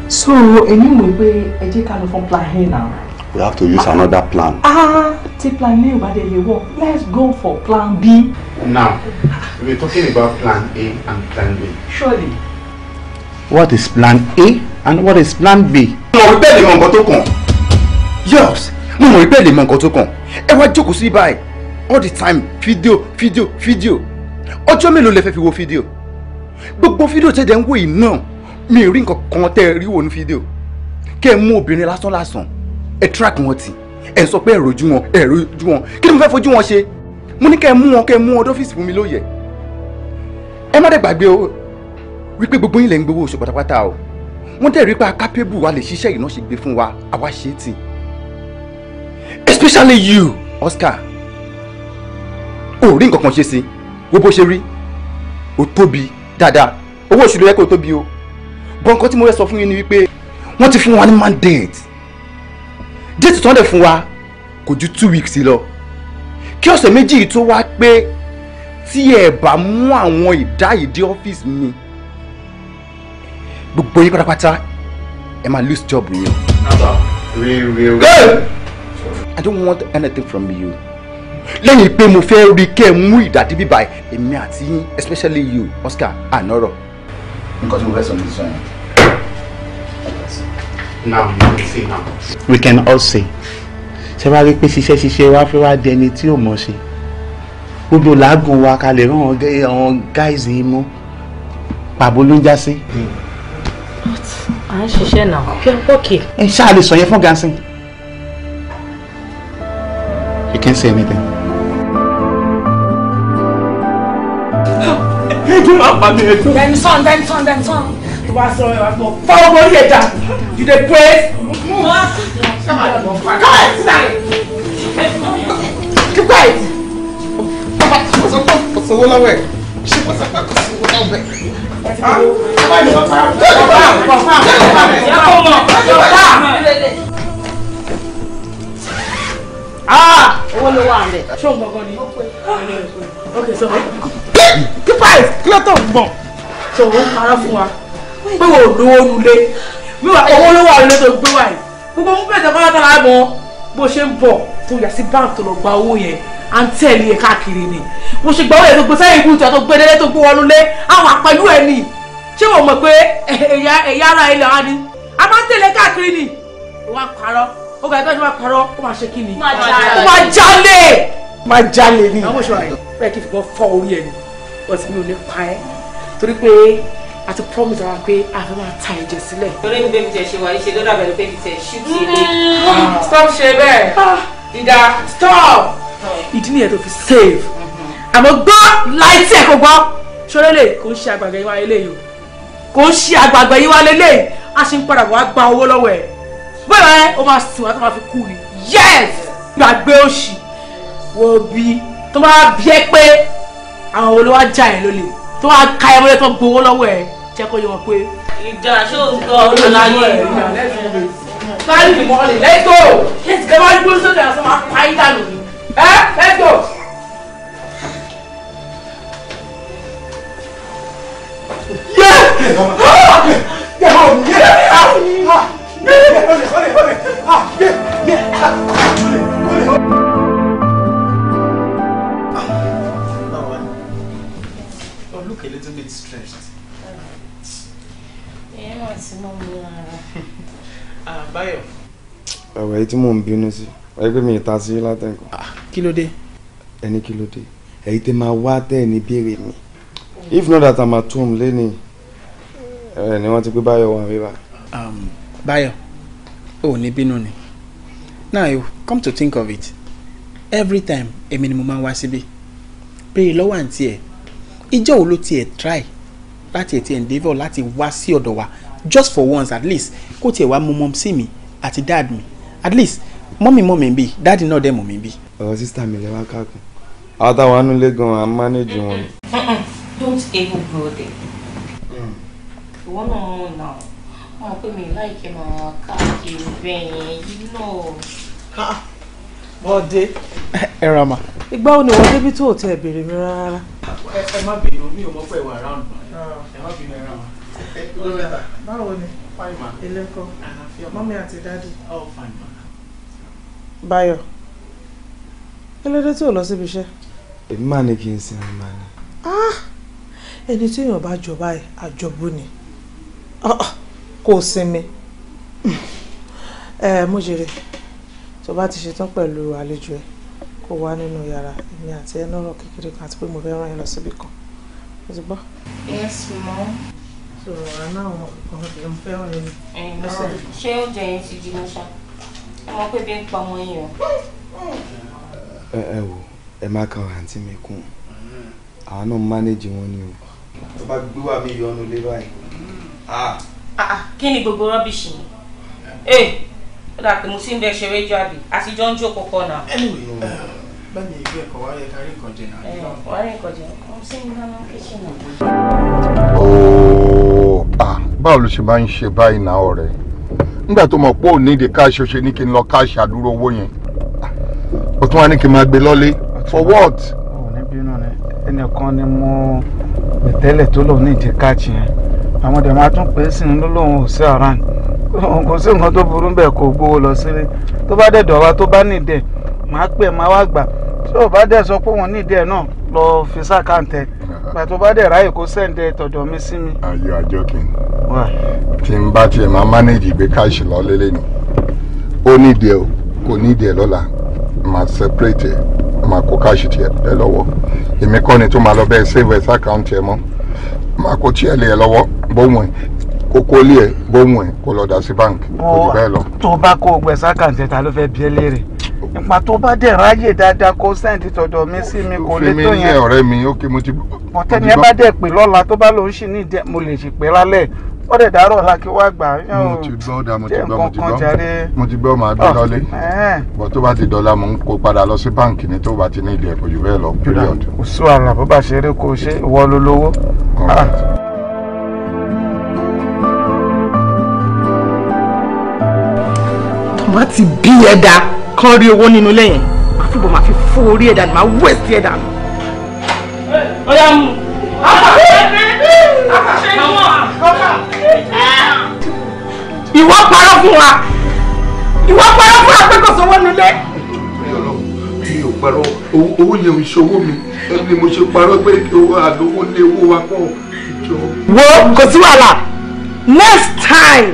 So èmi mọ̀ pé ẹ jẹ́ ká lọ fún plan A now. We have to use another plan. Tí plan A ò bá dé lè work, let's go for plan B. Now we are talking about plan A and plan B. Surely. What is plan A and what is plan B? mo rí bẹ́ẹ̀ lè mọ nǹkan tó kàn. Yes, mo rí bẹ́ẹ̀ lè mọ nǹkan tó kàn. Ẹ wá jókòó sí báyìí all the time fídíò. Ọjọ́ mélòó lẹ fẹ́ fi wo fídíò? Gbogbo fídíò tẹ́ dẹ̀ ń wò yìí náà mi rí nǹkan kan tẹ́ ẹ rí wò ní fídíò. Kẹ́ ẹ mú obìnrin lásán ẹ track wọn tì ẹ sọ pé ẹ rojú wọn kí ni mo fẹ́ fojú wọn ṣe? Mo ní kẹ́ ẹ mú wọn dọ́fíìsì fún mi lóye. Ẹ má dẹ̀ gbàgbé o wípé gbogbo yín lẹ ń gbowó oṣù pátápátá o. Wọ́n dẹ̀ rí pé capable wa lè ṣiṣẹ́ yìí náà ṣe gbé fún wa àwa ṣe tì. Especially you Oscar. O rí nǹkan kan ṣe sí wo bó ṣe rí o tóbi dáadáa owó oṣù ló yẹ kó o tóbi o. Bọ́n nǹkan tí mo fẹ́ sọ fún yín ni wípé wọ́n ti fún wa ní mandate. Déètì tó ń dẹ̀ fún wa kò ju 2 weeks lọ. Kí ọ̀sẹ̀ méjì tó wá pé tí ẹ bá mú àwọn ìdáyìí ọ́fíìsì mi gbogbo yín pátápátá ẹ máa lose job yín. I don't want anything from you. Lẹ́yìn pé mo fẹ́ rí kẹ́ ẹ mú ìdádí bíbá èmi àti yín especially you Oscar ànọ́rọ̀. Nǹkan tí mo fẹ́ sọ ní sọ yẹn. Now we can all say ṣe wá rí pé ṣiṣẹ́ wá fẹ́ wá di ẹni tí ò mọ̀ ṣe gbogbo làágùn wa kalẹ̀ rán àwọn guys yìí mú pàbó ló ń já sí. À ń ṣiṣẹ́ náà fi ọ̀pọ̀kì. ẹ ṣáà lè sọ yẹn fún Gansin. You can't say anything. Then son. You are so follow body here, Dad. You dey pray. Come on, sit down. Keep quiet. Owó ló wà ń bẹ̀. Ṣé o gbọ̀ngàn ni? Okay, so keep quiet. Kí ló tó ń bọ̀? So o para fún wa. Pé wo lówó nulẹ̀. Mi wà owó ló wà nílé tó gbé wá yìí. Gbogbo mú bẹ̀rẹ̀ tẹ́kọ́ látara mọ́. Bó ṣe ń bọ̀ tó yà sí báńkì tó lọ gba owó yẹn. À ń tẹ̀lé ẹ̀ káàkiri ni. Mo ṣe gba owó yẹn tó gbé sẹ́yìn ibùdó tó gbé délé tó gbé wọnú lé. Àwọn àpẹlú ẹ̀ ni. Ṣé o mọ̀ pé ẹ̀yà ara ilẹ̀ wa ni? A máa ń tẹ̀lé káàkiri ni. Wọ́n á parọ́. Ó ga ẹgbẹ́ tí wọ́n parọ́ ó máa ṣe kí ni? Ó máa jalè ni. Àwọn òṣùwà yìí bẹ́ẹ̀ kí n fìbọn fọ́ orí ẹ̀ ni wọ́n ti mi ò ní pa ẹ́ torí pé a ti promise wa pé a fẹ́ máa ta ẹ̀jẹ̀ sílẹ̀. torí mi bẹ́ẹ̀ mi tẹ̀ ṣe wà ṣe lọ́dọ̀ àbẹ̀rẹ̀ pé mi tẹ̀ ṣú ti ilé. Stop ṣe bẹ́ẹ̀ dídá stop. Ìdí nìyẹn tó fi save àmọ́ gbọ́ láì tí ẹ̀ kò gbọ́ ṣọlẹ́ lè kò ń ṣe àgbàgbà yín wá lélẹ́yìí o kò ń ṣe àgbàgbà yín wá lélẹ́yìí a ṣe ń padà wá gba owó lọ́wọ́ ẹ̀ bẹ́ẹ̀ o máa sìn wá tó máa fi kú ni yes gbàgbé òṣì wo bí tó máa bí ẹ pé àwọn olówó ajá ẹ lólè tó máa ka ẹ mọ́lẹ́ tó gbowó lọ́wọ́ ẹ jẹ́ kó yẹ wọ́n pé. ìjà ṣó ń gbọ́ ọ̀rọ̀ láyé ẹ̀. láyé ìmọ̀ ọ̀lẹ̀ let's go ẹ máa gbóná sókè àti máa pa yín dànù ni let's go. Oh, look a little bit stressed. Báyọ̀. Ọ̀rọ̀ èyí tí mò ń bínú sí ẹgbẹ́ mi ìta sí látẹ̀kọ́. Kí ló dé? Ẹni kí ló dé? Èyí tí máa wá tẹ́ ní béèrè mi. If not that I'm at home lẹ́ni ni wọ́n ti pé Báyọ̀ wà rí bá. Báyọ̀, ò ní bínú ni. Now you come to think of it, every time èmi ni mo máa ń wá síbí. Béèrè lọ́wọ́ àǹtí ẹ̀, ìjọ́ wo ló tiẹ̀ try láti ẹ̀ ti endeavour láti wá sí ọ̀dọ̀ wa just for once at least kó tiẹ̀ wá mú mọ́ sí mi àti dad mi at least mọ́mí bí dad náà dẹ̀ mọ̀ mí bí. Ọ̀rọ̀ sísá mi lè wá káàkùn. Àwọn táwọn anúlé gan-an à ń manage wọn ni. Don't even go there. Ìwọ náà mú náà wọn pè mí láìkí máa káàkiri bẹ́ẹ̀ yìí náà. Bọ́dé. Ẹ ra mà. Ìgbà wo ni wọ́n débi tó tẹ béèrè mi rárá? Ẹ má bínú, mi ò mọ̀ pé wà round mà. Ẹ má bínú, ẹ ra mà. Báwo ni? Fine ma. Ilé ńkọ́? Mọ́mí àti dádì. Oh, fine ma. Báyọ̀, kí ló dé tí ò lọ síbi iṣẹ́? Èmi máa ní kí n sinmi máa ní. Ẹni tí èèyàn bá jọ báyìí àjọbú ni kò sinmi. Mo jèrè tó bá ti ṣetán pẹ̀lú àlejò ẹ kó wá nínú yàrá èmi àti ẹ lọ́rọ̀ kékeré kan àti pé mo fẹ́ rán ẹ lọ síbi kan. O ti gbọ́? Yes, mom. So àná àwọn ọkùnrin mo fẹ́ rán ẹ ní. Ṣé oúnjẹ yẹn ti di mọ́ṣá? Ọmọ pé bí ń pa ọmọ yìí o. Ẹ wò ẹ má kan àǹtí mi kún àwọn náà mánéjì wọn ni o. Tó bá gbé wà mí yọnu lé báyìí. Kí ni gbogbo rọ́bìṣì ni? Ó dà pé mo ti ń bẹ ṣeré jọ àbí àtijọ́ ń jó kọ́kọ́ náà. Bẹ́ẹ̀ni ìwé ẹ̀kọ́ wáyé kárí nǹkan jẹ náà. Wáyé nǹkan jẹ náà. Sí ní lánàá kíchìn náà. Báwo ló ṣe máa ń ṣe báyìí náà ọ̀rẹ́? Nígbà tó mọ̀ pé ò ní ìdí káàṣì ṣe ní kí n lọ káàṣì àdúró owó yẹn. Ó tún wá ní kí n máa gbé lọ́lé. For what? Ò ní bínú ni ẹnìkan ni mo tẹ́lẹ̀ tó lòun ní ìdí káàṣì yẹn. Àwọn ọ̀dẹ̀ máa tún pè é sí ní lóun ò sí around. Kò sí nǹkan tó burú bẹ́ẹ̀ kó gbówó lọ sílé. Tó bá dẹ̀ dọ̀wá tó bá nídẹ̀ máa pè máa wá gbà. Tí ò bá dẹ̀ sọ pé wọ́n nídẹ̀ náà lọ fi sákàǹtẹ̀. Ìgbà tó bá dẹ̀ ráyè kó sẹ́ǹdẹ̀ tọ̀dọ̀ mi sí mi. Are you a joking? Tí n bá tiẹ̀ máa manage ìgbé káàṣì lọ lélẹ̀ ni. Ó nídìí ẹ̀ o, kò nídìí ẹ̀ lọ́la. Máa separate ẹ̀, máa kó káàṣì tiẹ̀ ẹ lọ́wọ́. Èmi kọ́ ni tó máa lọ bẹ́ẹ̀ save ẹ̀ sákàǹtì ẹ̀ mọ́. Máa kó tiẹ̀ lé ẹ lọ́wọ́ bóun ẹ̀. Kókó lé ẹ bóun ẹ̀ kó lọ dá sí báǹkì. Kò jù bẹ́ẹ̀ lọ. Tó bá kó gbẹ sákàǹtì ta ló fẹ́ bí ẹ léèrè. Nípa tó bá dẹ̀ ráyè dáadáa kó sẹ́ǹdì tọ̀dọ̀ mi sí mi kò lè tó yẹn. Fi mi ní ọ̀rẹ́ mi, ó kí mo ti. Bọ̀tẹ́ni ẹ bá dẹ̀ pè lọ́la tó bá lòun sì ní ìdẹ mo lè sì pé lálẹ́. Ó dẹ̀ dárò ọ̀la kí wá gbà. Mo ti gbọ́ dá mo ti gbọ́ máa gbé lọ́lé. Bọ̀ tó bá ti dọ̀la mo ń kó padà lọ sí báǹkì ní tó bá ti ní ìdí ẹ̀ kò jù bẹ́ẹ̀ lọ. Kò sí wàhálà bó bá ṣe eré kó ṣe ìwọ ló lówó. Má ti bí ẹ̀dá kan rí owó nínú lẹ́yìn máa fi bọ̀ máa fi fún orí ẹ̀dá máa wẹ̀sì ẹ̀dá. Ó yá mú. Ìwọ parọ́ fún wa pé kò sówó nílé. Mi ò parọ́ owó yẹn ò ṣe owó mi ẹni mo ṣe parọ́ pé àlówó lé owó wa pọ̀. Wo kò sí wàhálà next time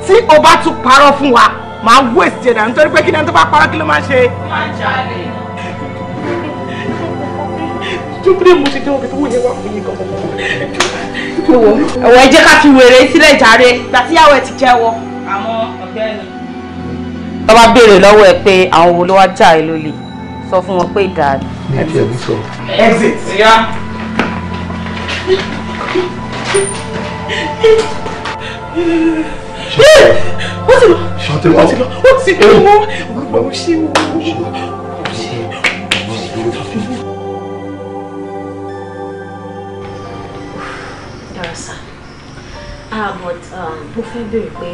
tí o bá tún parọ́ fún wa máa wẹ̀sì ẹ̀dá nítorí pé kí ni ẹni tó bá parọ́ kí ló máa ṣe. Máa jalè. Jókòó mo ti dé òkè tó wù yẹn wá fún yín kankan. Ẹ̀wọ̀n ẹ jẹ́ ká fi wèrè sílẹ̀ jàre ìgbà tíyàwó ẹ̀ ti jẹ́wọ́. Àmọ́ ọ̀gbẹ́ni. Tó bá béèrè lọ́wọ́ ẹ pé àwọn wo ló wá jà ẹ lólè sọ fún wọn pé dad. Exit. Yeah. Shut him up. But mo fẹ́ béèrè pé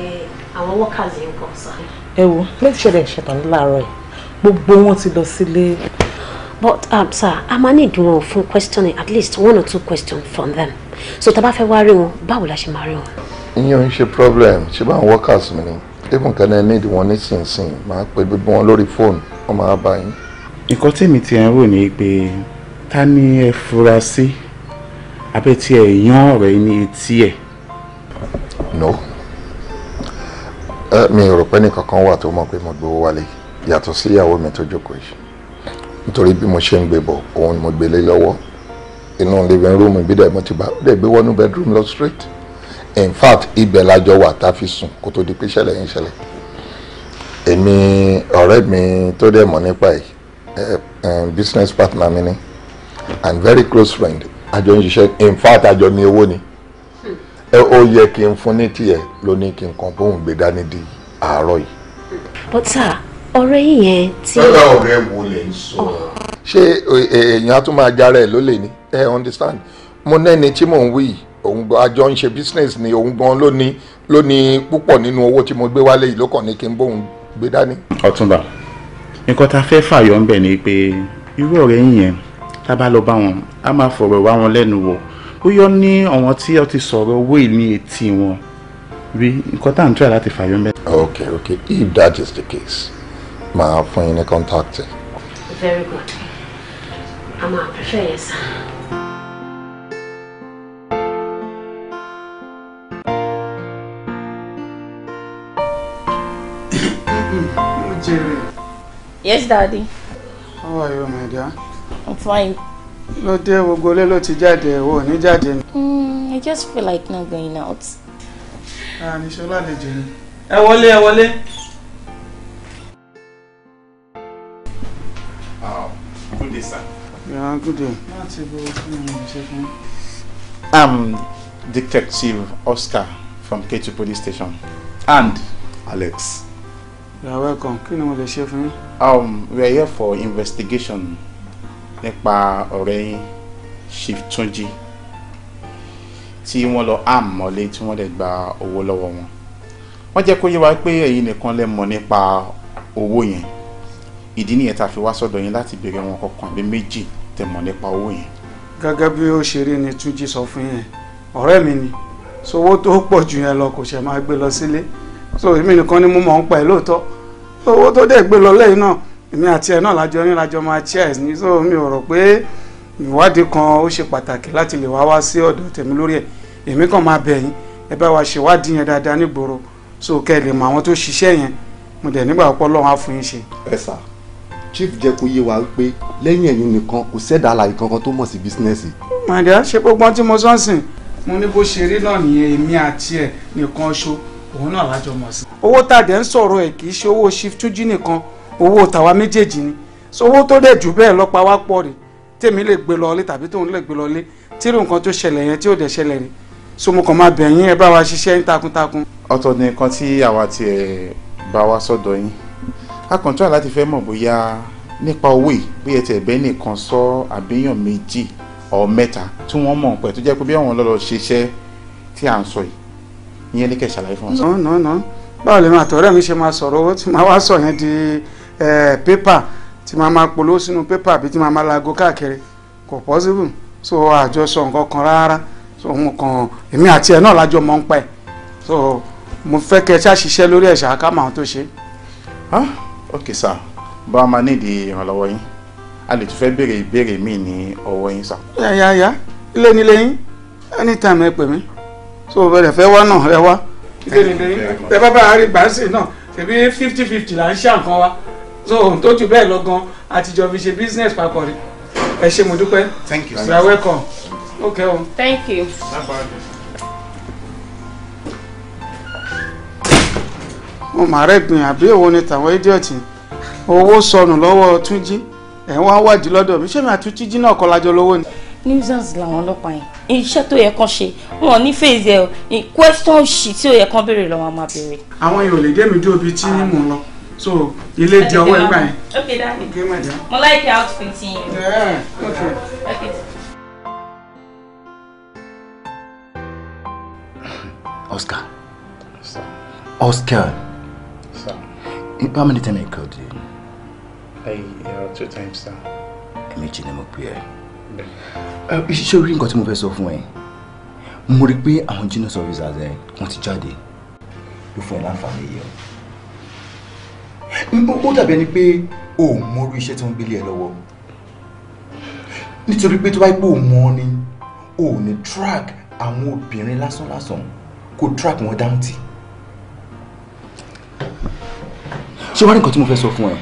àwọn workers yìí ń kọ́ sá. Ẹ wo make sure dem ṣetán láàárọ̀ yìí gbogbo wọn ti lọ sílé. But sir, a máa need wọn fún questioning at least 1 or 2 questions from them. So tá bá fẹ́ wá rí wọn báwo la ṣe máa rí wọn. Ìyẹn ò ń ṣe problem ṣé báwọn workers mi ni even kẹ́ni need wọn nísinsìnyí máa pe gbogbo wọn lórí fóònù wọn máa bá yín. Nǹkan tèmi ti ń rò ní pé ta ni ẹ fura sí abẹ́ tí ẹ yan ọ̀rẹ́ ní etí ẹ̀. No mi ò rò pé nìkankan wà tó mọ̀ pé mo gbowó wálé yàtọ̀ sí ìyàwó mi tó jókòó yìí nítorí bí mo ṣe ń gbé bọ̀ òun ni mo gbélé lọ́wọ́ inú living room ibi dẹ̀ mo ti bá dẹ̀ gbé wọnú bedroom lọ straight in fact ibẹ̀ lájọ wà tá a fi sùn kó tó di pé ìṣẹ̀lẹ̀ yẹn ṣẹlẹ̀ èmi ọ̀rẹ́ mi tó dẹ̀ mọ̀ nípa ẹ̀ business partner mi ni and very close friend àjọ ń ṣiṣẹ́ in fact àjọ ní owó ni ó yẹ kí n fún ní tiẹ̀ ló ní kí n kàn bóun gbé dání di àárọ̀ yìí. But sir ọ̀rẹ́ yìí yẹn tí. ọ̀rẹ́ wo lè ń sọ. ṣé èèyàn á tún máa jára ẹ̀ ló lè ní ẹ understand mo nẹ́ni tí mò ń wí òun àjọ ń ṣe business ni òun gan ló ní púpọ̀ nínú owó tí mo gbé wálé yìí ló kàn ní kí n bóun gbé dání. Ọ̀túnba nǹkan tá a fẹ́ fàyọ ńbẹ̀ ni pé irú ọ̀rẹ́ yín yẹn tá a bá lọ bá wọn a máa fọ̀rọ̀ wá wọn lẹ́nu wò ó yọ ní àwọn tí ó ti sọ̀rọ̀ owó yìí ní etí wọn rí nǹkan tá à ń try láti fàyọ ńbẹ̀. Okay, if that is the case máa fún yín ní contact. Very good. I'm a prefer yes. Yes, Daddy. How are you, my dear? I'm fine. Ló dé gbogbo ilé ló ti jáde o ní jáde. I just feel like not going out. Ní Ṣọlá lè jẹ ni. Ẹ wọlé. Good day, sir. Yeah, good day. I'm Detective Oscar from K2 Police Station. And Alex. You're welcome. Kí ni mo lè ṣe fún yín? We are here for investigation nípa ọ̀rẹ́ yín Chief Túnjí tí wọ́n lọ mọ́lé tí wọ́n lè gba owó lọ́wọ́ wọn. Wọ́n jẹ́ kó yé wa pé ẹ̀yin nìkan lè mọ̀ nípa owó yẹn. Ìdí nìyẹn tá fi wá sọ́dọ̀ yín láti béèrè wọn kọ̀ọ̀kan bí méjì tẹ́ mọ̀ nípa owó yẹn. Gẹ́gẹ́ bí ó ṣe rí ni Túnjí sọ fún yẹn. Ọ̀rẹ́ mi ni. So owó tó pọ̀ jù yẹn lọ kò ṣe máa gbé lọ sílé. So èmi nìkan ni mo mọ̀ ń pa ẹ̀ lóòótọ́. Owó tó dẹ̀ gbé lọ lẹ́yìn náà èmi àti ẹ̀ náà lájọ máa cheers ní. So mi ò rò pé ìwádìí kan ó ṣe pàtàkì láti lè wá sí ọ̀dọ̀ tèmi lórí ẹ̀. Èmi kàn máa bẹ̀ yín ẹ bá wa ṣèwádìí yẹn dáadáa nígboro so kẹ́ ẹ lè mọ àwọn tó ṣiṣẹ́ yẹn mo dẹ̀ nígbà pọ́ lọ́wọ́ á fún yín ṣe. Ẹ sà chief jẹ́ kó yé wa pé lẹ́yìn ẹ̀yin nìkan kò sẹ́dá àlàyé kankan tó mọ̀ sí bísínẹ́sì. màdìá ṣe gbogbo tí mo sọ́nsìn mo ní bó ṣe rí náà nìyẹn èmi àti ẹ̀ nìkan ṣo òun náà lájọ mọ̀ sí. owó tàdé ń sọ̀rọ̀ ẹ̀ kì í ṣe owó Chief Túnjí nìkan owó tàwa méjèèjì ni so owó tó dẹ̀ jù bẹ́ẹ̀ lọ́pàá wá pọ̀ rè tèmi lè gbé lọlé tàbí tóun lè gbé lọlé tírú nǹkan tó ṣẹlẹ̀ yẹn tí ò dẹ̀ ṣẹlẹ̀ rí so mo kàn máa bẹ̀ yín ẹ bá wa ṣiṣẹ́ takuntakun. ọ̀tọ̀ ni nǹkan tí àwa tiẹ̀ bá wa sọ́dọ̀ yín a kàn try láti fẹ́ mọ̀ bóyá nípa owó yìí bóyá tiẹ̀ bẹ́ẹ̀ nìkan sọ àbíyàn méjì ọ̀ mẹ́ta tí wọ́n mọ̀ pẹ̀ tó jẹ́ pé bí àwọn lọ́lọ́ ṣiṣẹ́ tí à ń sọ yìí ìyẹn ní kẹ́ ṣàlàyé fún wọn. no báwo lè máa tọ̀rẹ́ mi ṣe máa sọ̀rọ̀ owó tí máa wá sọ yẹn di pépà tí máa máa polówó sínú pépà àbí tí máa máa lago káàkiri kò possible so àjọsọ nǹkan kan rárá so òun kan èmi àti ẹ̀ náà lájọ mọ̀ ń pa ẹ̀ so mo fẹ́ kẹ́ ẹ ṣàṣiṣẹ́ lórí ẹ̀ ṣáká máa tó ṣe. ok sir bá a máa nídìí ìrànlọ́wọ́ yín a lè tún fẹ́ béèrè ìbéèrè míì ní ọwọ́ yín sir. yá ilé nílé yín anytime ẹ pè mí so bẹ̀rẹ̀ fẹ́ wá náà ẹ wá ilé nílé yín ẹ bá bá a rí gbàǹsì náà tẹ̀bí 50-50 là ń ṣe nǹkan wa so tó jù bẹ́ẹ̀ lọ gan àtijọ́ fi ṣe business papọ̀ rí ẹ ṣé mo dúpẹ́. thank you you are welcome. okay o. thank you. mo máa rẹ̀ gbìn àbí èwo ni tàwọn idiot owó sọnù lọ́wọ́ Túnjí ẹ̀ wá wádìí lọ́dọ̀ mi ṣé mi àti Túnjí náà kọ́ lájọ lówó ni. nuisance làwọn ọlọ́pàá yẹn iṣẹ́ tó yẹ kán ṣe wọn ní phase ẹ̀ question sheet tí ó yẹ kán béèrè lọ́wọ́ máa béèrè. àwọn èèyàn ò lè dé mi dúró bíi tí mò ń lọ so ilé di ọwọ́ ẹgbà yẹn. okay daddy okay my dear. mo like your outfit yín. yeah okay. okay. Oscar. Sir. Oscar. Sir. How many times I called you? 2 times, sir. Méjì ni mo pè ẹ́. Ṣé orí nǹkan tí mo fẹ́ sọ fún ẹ? Mo rí pé àwọn junior officers ẹ wọ́n ti jáde. Ló fún ẹ láǹfààní yìí o. Ó dàbí ẹni pé o ò mọ orí iṣẹ́ tí wọ́n gbélé ẹ lọ́wọ́. Nítorí pé tó bá pé o mọ ni, o ò ní track àwọn obìnrin lásán kò track wọn down tì. Ṣé wá ní nǹkan tí mo fẹ́ sọ fún ẹ?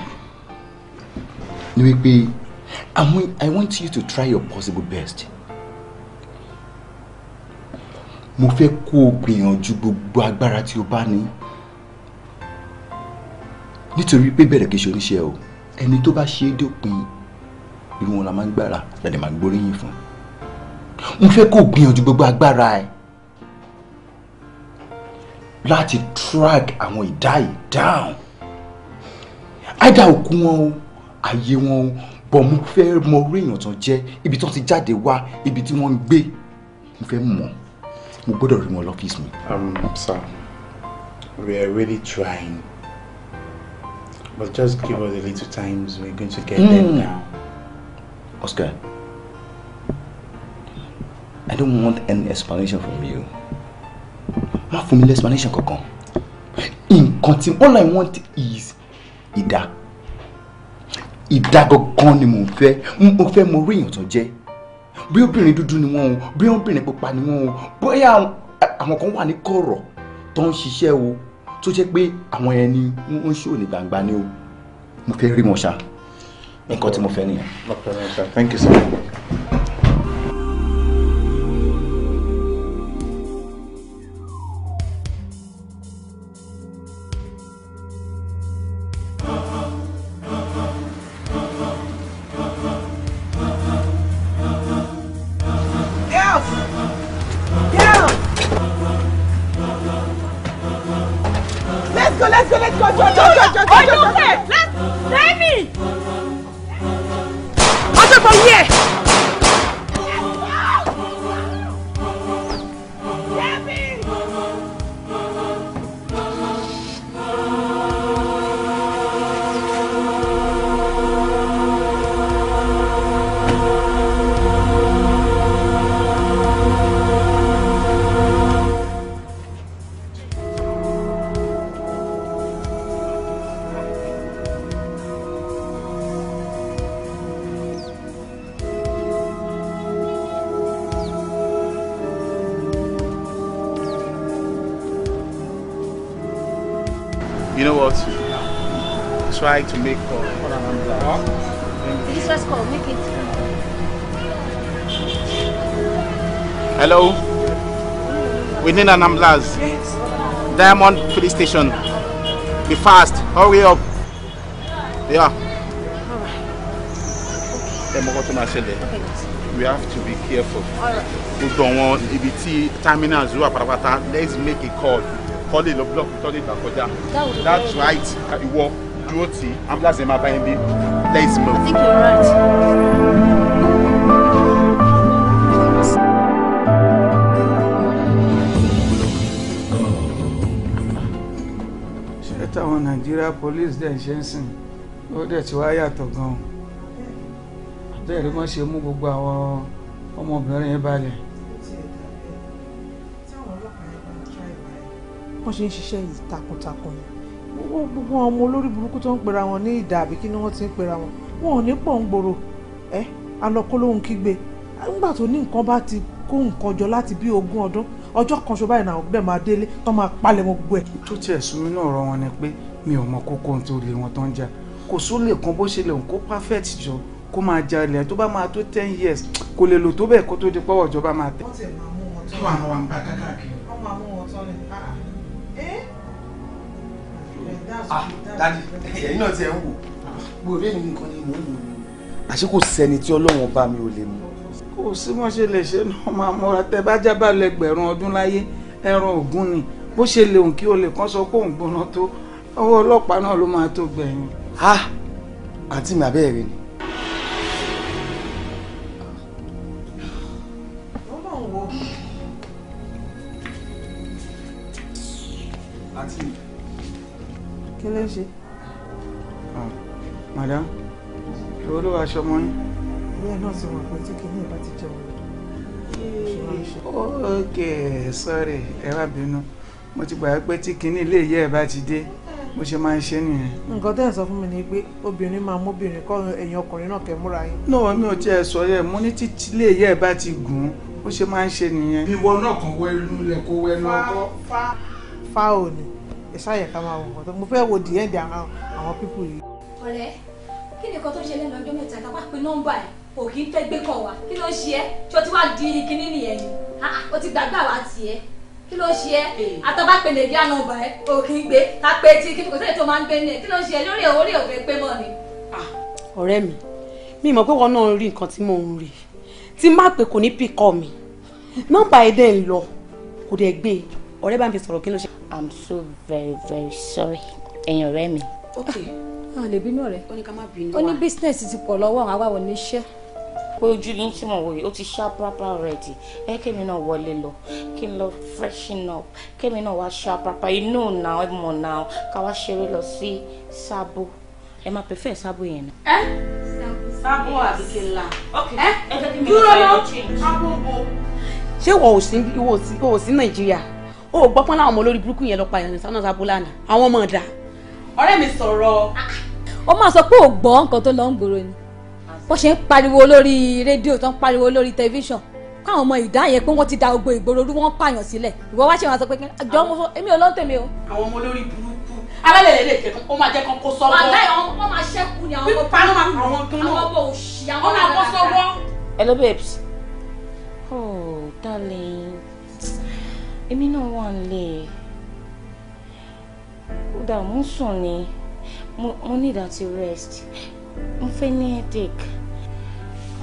Ni wípé I want you to try your possible best. Mo fẹ́ kó o gbìyànjú gbogbo agbára tí o bá ní. Nítorí pé bẹ̀rẹ̀ kìí ṣe oníṣẹ́ o. Ẹni tó bá ṣe é dópin irú wọn la máa ń gbára lẹ́dẹ̀ máa ń gbóríyìn fún. Mo fẹ́ kó o gbìyànjú gbogbo agbára ẹ láti track àwọn ìdá yìí down. Àìdá òkú wọn o, ayé wọn o, bọ̀ mo fẹ́ mọ orí èèyàn tán jẹ́, ibi tí wọ́n ti jáde wá, ibi tí wọ́n ń gbé, mo fẹ́ mọ̀. mo gbọ́dọ̀ rí wọn lọ́fíìsì mi. Sir, we are really trying, but just give us a little time. We're going to get them now. Oscar, I don't want any explanation from you. Má fún mi explanation kankan. All I want is ìdá. Ìdá gangan ni mo fẹ́ mo rí èèyàn tó jẹ́. Bí obìnrin dúdú ni wọ́n o, bí obìnrin pupa ni wọ́n o, bóyá àwọn kan wà ní kọ̀rọ̀ tó ń ṣiṣẹ́ o, tó jẹ́ pé àwọn ẹni ń ṣò ní gbangba ni o. Mo fẹ́ rí wọn ṣá. Nǹkan tí mo fẹ́ nìyẹn. No problem, sir. Thank you, sir. You know what? Try to make call. This was call. Make it. Hello? We need an ambulance. Diamond Police Station. Be fast. Hurry up. Yeah. We have to be careful. We don't want EBT terminals. Let's make a call. Call it block. That's right. You walk. Ambulance in my baby. Let's move. I think you're right. Táwọn Nigeria police dẹ̀ ṣe ń sìn ó dẹ̀ ti wá yàtọ̀ gan-an bẹ́ẹ̀ rí wọ́n ṣe mú gbogbo àwọn ọmọbìnrin yẹn balẹ̀. wọ́n ṣe ń ṣiṣẹ́ yìí takuntakun gbogbo àwọn ọmọ olórí burúkú tó ń pera wọn ní ìdá àbí kí ni wọ́n ti ń pera wọn wọn ò ní pọ̀ ń gbòòrò alọ́kọ́ lóhun kígbe nígbà tó ní nǹkan bá ti kó nǹkan jọ láti bí 20 ọdún ọjọ́ kan ṣo báyìí náà bẹ́ẹ̀ máa délé tó máa palẹ̀ mọ́ gbogbo ẹ̀. tó tiẹ̀ sún mi náà rọ wọn ni pé mi ò mọ kókó nítorí wọn tó ń jà kò sólè kan bó ṣe lè kó perfect jọ kó máa jalè tó bá máa tó 10 years kò lè lò tó bẹ́ẹ̀ kó tó di pọ́wọ́ ìjọba máa tẹ̀. Dádì ẹ̀yin náà ti ẹ̀ ń wò gbòòrò èmi nìkan ni mò ń wò. Àṣé kò sẹ́ni tí Ọlọ́run bá mi ò lè mú. Kò sí mọ́ ṣe lè ṣe náà máa mọ́ra tẹ bá jábà lẹ́gbẹ̀rún ọdún láyé ẹran ògún ni bó ṣe lè òun kí o lè kán sọ pé òun gbóná tó ọwọ́ ọlọ́pàá náà ló máa tó gbẹ̀yìn. Àǹtí mi abẹ́rẹ́ ni. Kí ló ń ṣe? Madam, ìwọ ló wá aṣọ ọmọ yín. Ìyá náà ti wọ̀n pé tí kìíní ìbá ti jẹun. Okay, sorry, ẹ wá bínú. Mo ti gbà pé tí kìíní ilé ìyá ẹ̀ bá ti dé, bó ṣe máa ń ṣe nìyẹn. Nǹkan tẹ́ ẹ̀ sọ fún mi ni pé obìnrin máa móbìnrin kọ́ ẹ̀yin ọkùnrin náà kẹ́ múra yín. Náà mi ò tiẹ̀ sọ yẹ, mo ní títí ilé ìyá ẹ̀ bá ti gùn, bó ṣe máa ń ṣe nìyẹn. Ìwọ náà kàn wọ inú ilẹ̀ kó wẹnu ọkọ. Fa ò ní ìṣàyẹ̀ ká máa wọ̀ nǹkan tó mo fẹ́ wo the end àwọn pípù yìí. Ọ̀rẹ́, kí ni nǹkan tó ṣe lẹ́nu ọjọ́ mẹ́ta tá a bá pe nọ́mbà ẹ̀ kò kí ń fẹ́ gbé kàn wá kí ló ń ṣe ẹ́ ṣé o ti wá di kinní nìyẹn ni o ti gbàgbé àwa tiẹ̀ kí ló ń ṣe ẹ́ àtọ́bá pe lè díà nọ́mbà ẹ̀ kò kí ń gbé ká pé tí kí kò sẹ́yìn tó máa ń gbé ní ẹ̀ kí ló ń ṣe ẹ́ lórí orí òfin pé mọ́ ni. Ọ̀rẹ́ mi mọ̀ pé wọn náà rí nǹkan tí mò ń rí tí má pé kò ní pìkọ́ mi nọ́mbà ẹ̀ dẹ̀ ń lọ kò dẹ̀ gbé ọ̀rẹ́ bá ń fi sọ̀rọ̀ kí ló ṣe. I'm so very sorry ẹ̀yin ọ̀rẹ́ mi. Okay. A lè bínú rẹ̀. Ó ní ká má bínú wa. Ó ní bísínẹ́sì ti pọ̀ lọ́wọ́ àwọn awáwọ̀ níṣẹ́. pé ojú yín tí mo wò yìí ó ti ṣá pápá already. Kémi náà wọlé lọ kí n lọ freshen up kémi náà wá ṣá pápá inú náà ẹ mọ̀ náà ká wá ṣeré lọ sí Sábò. Ẹ máa prefer Sábò yẹn náà. Sábò àbí kí n la. Ẹ jẹ́ kí mi lọ fẹ́ lọ change. Sábò bo. Ṣé ìwọ ò sí Nàìjíríà? O gbọ́ pọ́n láwọn ọmọ olórí burúkú yẹn lọ pa ìrìn sọ́nà Sábò lánàá. Àwọn ọmọ ọ̀dà. Ọ̀rẹ́ mi sọ̀rọ̀. Ó máa sọ pé ò gbọ́ nǹkan tó lọ ń gbòòrò ni. Bó ṣe ń pariwo lórí rédíò tó ń pariwo lórí tẹlifíṣàn. Káwọn ọmọ ìdá yẹn pé wọ́n ti da gbogbo ìgboro rú wọ́n pààyàn sílẹ̀. Ìwọ wá ṣe máa sọ pé àjọ mo sọ èmi ò lọ ń tèmi o. Àwọn ọmọ olórí burúkú. Alálẹ̀ lè kẹ́kọ̀ọ́ ó máa jẹ́ kán kó sọ́wọ́. Wàhálà àwọn ọmọ máa ṣẹ́kù ni àwọn ọmọ òṣì àwọn ọmọ àkọ́ sọ́wọ́. Hello babes. Oh darling. Èmi náà wà nílé. Ó dà mú sùn ni. Mo need to rest. Mo fẹ́ ní headache.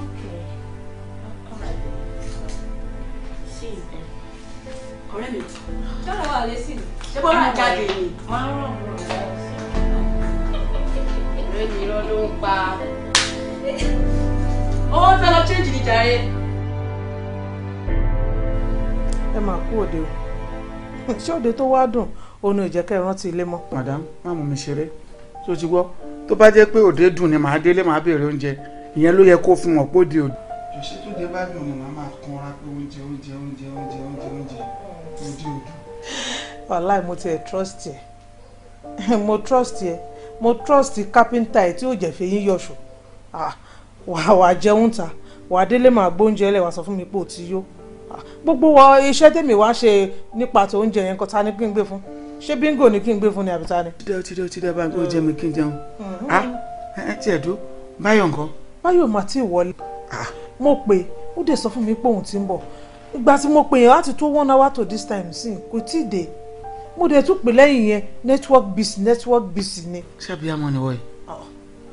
Okay. Alright. See you then. Ọ̀rẹ́ mi. Jọ́nà wà lé sí mi. Ṣé bọ́lá jáde ni? Máa rọ̀ mọ́ ọ̀rẹ́ mi irọ́ ló ń pa. Ó fẹ́ lọ change ní jàre. Ẹ máa kú òde o. Ṣé òde tó wá dùn òun ò jẹ́ kẹ́ ẹ rántí ilé mọ́? Madam, má mú mi ṣeré. Tó ti gbọ́, tó bá jẹ́ pé òde dùn ni màá délé màá béèrè oúnjẹ. Ìyẹn ló yẹ kó fún wọn póde òde. Ṣé tó dé bá dùn ni màá máa kanra pé oúnjẹ. Òde òdu. Wàláì mo tiẹ̀ trust ẹ. Mo trust ẹ. Mo trust kápẹ́ńtà ẹ tí ò jẹ́ fẹ́yìn yọ̀ṣù. Wà jẹun ta. Wà délé màá gbóúnjẹ ẹlẹ́ wà sọ fún mi pé ò ti yó. Gbogbo iṣẹ́ tèmi wá ṣe nípa tó oúnjẹ yẹn kan ta ni kí n gbé fún. Ṣé bingo ni kí n gbé fún ni àbí ta ni? Ó ti dẹ́ bá ń gbé oúnjẹ mi kí n jẹun. Ti ẹ̀dú Báyọ̀ nǹkan. Báyọ̀ mà tí ì wọlé. Mo pè ó dẹ̀ sọ fún mi pé òun ti ń bọ̀. Ìgbà tí mo pè yẹn láti tó 1 hour to this time sí kò tí ì dé. Mo dẹ̀ tún pè lẹ́yìn yẹn network busy ni. Ṣábí àmọ́ ni wọ́n yìí.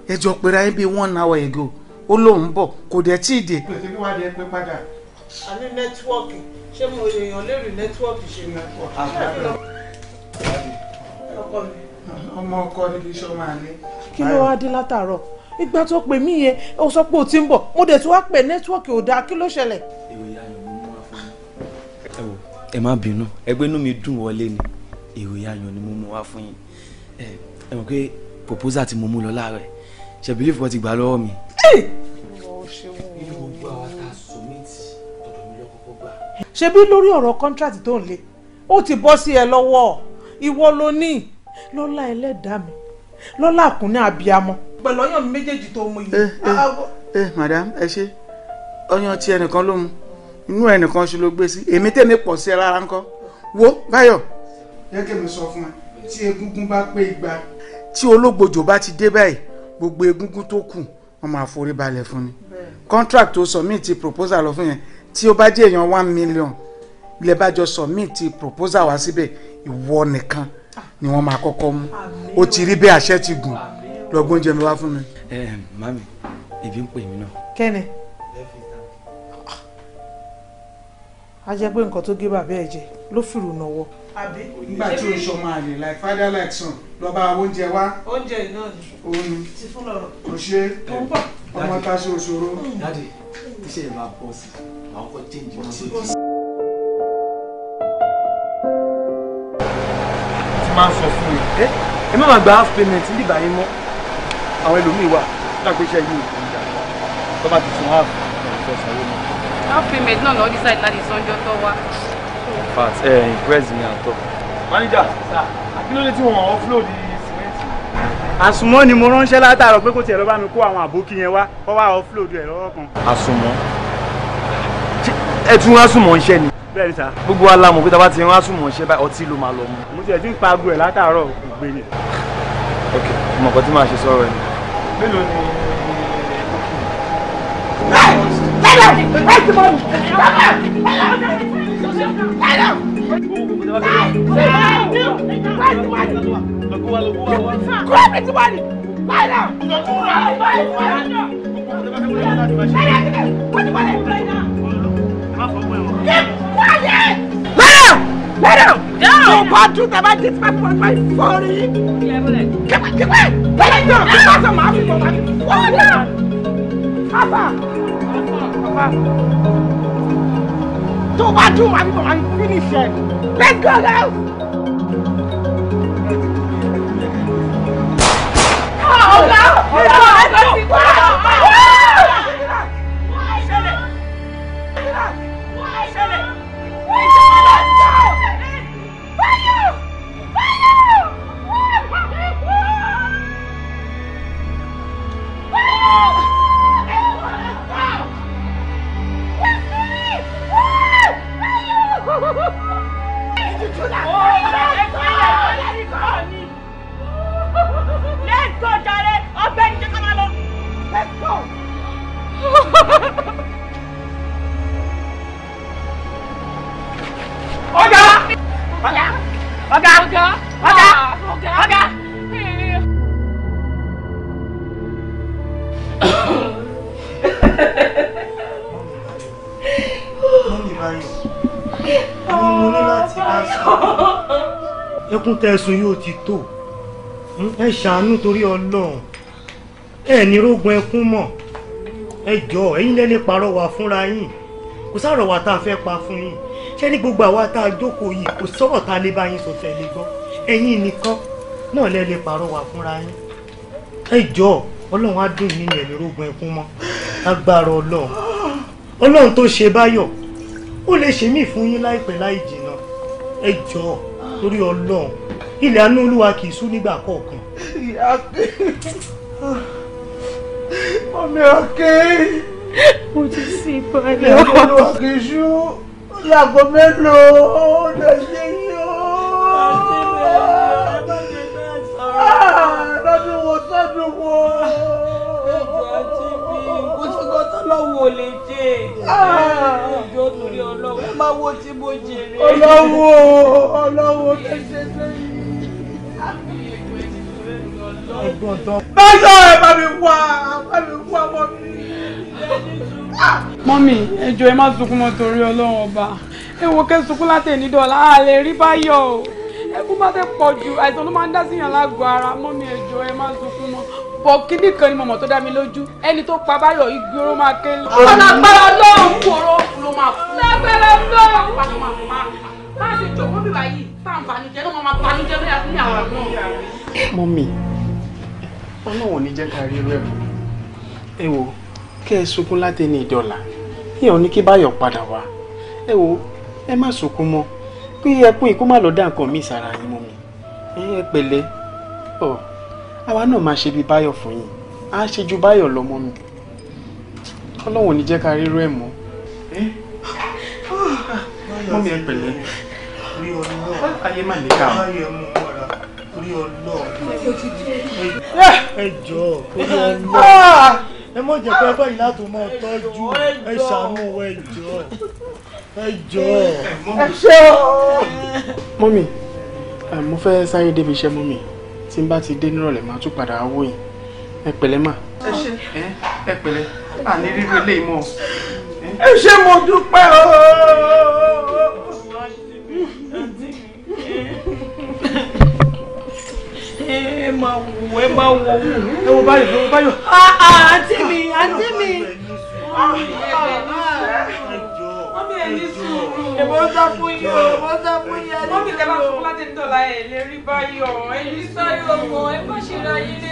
Ẹ jọ pera ẹ bí 1 hour ago. Ó lóun bọ̀ kò dẹ̀ tí ì dé. Pèsè bí wàá dé pé padà. A ní nẹ́tíwọ́ọ̀kì ṣé mo èèyàn lè rí nẹ́tíwọ́ọ̀kì ṣe ọmọ ọkọ ni kì í ṣe ọmọ àlè. Kí ló wá dé látàárọ̀? Ìgbà tó pè mí yẹn ó sọ pé ó ti ń bọ̀ mo dẹ̀ tún wá pè nẹ́tíwọ́ọ̀kì ò dáa kí ló ṣẹlẹ̀? Ẹ má bínú ẹgbẹ́ inú mi dùn wọlé ni ìròyìn ayọ̀ ni mo mú wá fún yín. Ẹ mọ̀ pé proposal tí mo mú lọ láàárọ̀ ẹ̀ ṣe believe wọ́n ti gbà lọ́wọ́ mi. Ṣebí lórí ọ̀rọ̀ contract tó ń lé ó ti bọ́ sí ẹ lọ́wọ́ ìwọ ló ní lọ́lá ẹlẹ́dàá mi lọ́lá àkúnní abiyamọ pẹ̀lú ọyàn mi méjèèjì tó mú yìí. Madam ẹ ṣe ọyàn tí ẹnìkan ló mu inú ẹnìkan ṣe ló gbé sí èmi tèmi pọ̀ sí ẹ rárá ńkọ́ wo Báyọ̀. Jẹ́ kí mi sọ fún ẹ tí egungun bá pé igba tí ológbòjò bá ti dé báyìí gbogbo egungun tó kù wọ́n máa forí balẹ̀ fún ni contract tó submit proposal lọ fún yẹn tí ó bá jẹ́ èèyàn 1 million ilẹ̀ bá jọ submit proposal wá síbẹ̀ ìwọ nìkan ni wọ́n máa kọ́kọ́ mú ó ti rí bẹ́ẹ̀ àṣẹ ti gùn lọ́gbọ́n jẹ́ mi wá fún mi. Mami ebi ń pè mí náà. Kẹ́ni a jẹ́ pé nǹkan tó gé bàbá ẹ̀ jẹ ló fìrù náwó. Nígbà tí o ṣọ máa lè like father like son lọ bá oúnjẹ wá. Oúnjẹ náà ni. Òun ti fún lọ́rọ̀. Kò ṣe ọmọ ta ṣe òṣòro. Dáàdì tíṣe yẹn máa bọ́ sí àwọn kọ́ change wọn sí. Ti máa ń sọ fún mi. Ẹ má máa gba half payment ní ìgbà yín mọ́. Àwọn ẹlòmíì wà láti ṣe yìí ò ń jà. Tó bá ti fún half ọ̀rọ̀ sanwó náà. Half payment náà lọ́ọ́ decide láti sanjọ́ tó wá. In fact, impress me at all. Manager, kí ló dé tí wọ́n offload cement? Àsùnmọ́ ni mo ránṣẹ́ látàárọ̀ pé kó tiẹ̀ lọ bá mi kó àwọn àbókí yẹn wá kó wá offload ẹ̀ lọ́wọ́ kan. Àsùnmọ́? Ẹ tún àsùnmọ́ ń ṣe ni. Bẹ́ẹ̀ni sá. Gbogbo wa la mọ̀ pé tá a bá ti rán àsùnmọ́ ṣe báyìí ọtí ló máa lọ mu. Mo tiẹ̀ ti ń pa aago ẹ̀ látàárọ̀ kò gbé ni. Ok, mo mọ̀ nǹkan tí màá ṣe sọ̀rọ̀ ẹ̀ ni. Mélòó ni Papa! tó bá dùn màá nípa máa finish ẹ. Let's go now. Ọ̀gá ọ̀gá ti wá. Let's go, Jare. Ọ̀gbẹ́ni jẹ́ ká máa lọ. Let's go. Ọ̀gá. Ọ̀gá. Ọ̀gá. Ọ̀gá. Ọ̀gá. Ọ̀gá. Mọ́mí Báyọ̀, mo ní láti bá sọ. Ẹkún tẹ̀sùn yóò ti tó. Ẹ ṣàánú torí Ọlọ́run. Ẹ ní rógun ẹkún mọ́. Ẹ jọ̀ọ́, ẹ̀yin lẹ lè pàrọwà fúnra yín. Kò sárọ̀wà tá a fẹ́ pa fún yín. Ṣé ní gbogbo àwa tá a jókòó yìí kò sọ̀rọ̀ tá a lè bá yín sọ tẹ̀lé gbọ́. Ẹ̀yin nìkan náà lẹ lè pàrọwà fúnra yín. Ẹ jọ̀ọ́, Ọlọ́run á dùn nínú ẹ̀ ní rógun ẹkún mọ́. Agbára Ọlọ́run. Ọlọ́run tó ṣe Báyọ̀, ó lè ṣe mí fún yín láìpẹ́ láì jìnnà. Ẹ jọ̀ọ́ torí Ọlọ́run, ilẹ̀ àánú Olúwa kì í sú nígbà kọ̀ọ̀kan. Ìyá pé ọmọ ọ̀kẹ́ mo ti sí ìpàdé. ilẹ̀ àánú Olúwa kì í sú láago mélòó lè ṣe yó. Lọ́dún wo sọ́dún wo. Kò sí kan tó lọ́wọ́ ò lè ṣe. Ìjọ torí Ọlọ́run ẹ máa wo tí mo jèrè. Ọlọ́wọ́ tẹ̀sẹ̀ sẹ́yìn. Báyọ̀ ẹ bá mi wá mọ́ mi. Mọ́mì, ẹ jọ̀ọ́ ẹ má sunkún mọ́ torí Ọlọ́run ọba. Ẹ wo kẹ́ sunkún láti ẹni dọ̀la, a lè rí Báyọ̀ o. Ẹkún bá tẹ pọ̀ jù, àìsàn ló máa ń dá síyàn lágọ̀ọ́ ara. Mọ́mì ẹ jọ̀ọ́ ẹ má sunkún mọ́. Bọ̀ kíní kan ni mo mọ̀ tó dá mi lójú. Ẹni tó pa Báyọ̀ ìgboro máa ké lọ. Ọ̀nàgbára Ọlọ́run kúrò ló máa kú. Lágbára Ọlọ́run. Bá a ṣe jòkó bíbá yìí, tá à ń banújẹ́ ló máa banújẹ́ bí a fi ní àwọn àgbọn. Mọ́mì, Ọlọ́run ò ní jẹ́ ká rí irú ẹ̀ mọ́. Ẹ wo, kẹ́ ẹ sunkún láti ní ìdọ̀là. Ìyẹn ò ní kí Báyọ̀ padà wá. Ẹ wo, ẹ má sunkún mọ́. Kí ẹkún yìí kó má lọ dá nǹkan míì sára yín mọ́mì. Ẹ pẹ̀lẹ́. Àwa náà máa ṣe bí Báyọ̀ fún yín. A ṣe ju Báyọ̀ lọ mọ́mì. Ọlọ́run ò ní jẹ́ ká rí irú ẹ̀ mọ́. Mọ́mì ẹ pẹ̀lẹ́. Ayé má lè ká o. Ẹ jọ̀ọ́ torí Ọlọ́run. Ẹ mọ̀ jẹ́ pé ẹgbẹ́ yìí láti máa tọ́jú. Ẹ ṣàánú ẹ jọ̀ọ́. Ẹ jọ̀ọ́. Ẹ ṣé o. Mọ́mì, mo fẹ́ sáré débi iṣẹ́ mọ́mì. Tí n bá ti dé nírọ̀lẹ́ máa tún padà wò yín. Ẹ pẹ̀lẹ́ mà. Ẹ ṣé. Ẹ pẹ̀lẹ́. Àní rírú eléyìí mọ́. Ẹ ṣé mo dúpẹ́ o. Ẹ máa wò ẹ máa wò. Ẹ wo Báyọ̀, ẹ wo Báyọ̀. Àǹtí mi. Mọ́mì ẹ ní sùúrù. Èmo sá fún yín o, èmo sá fún yín. Mọ́mì tẹ bá sunkún láti ẹni dọ̀la ẹ̀ lè rí Báyọ̀. Ẹ ní Báyọ̀ mọ́, ẹ má ṣe ra yín lé.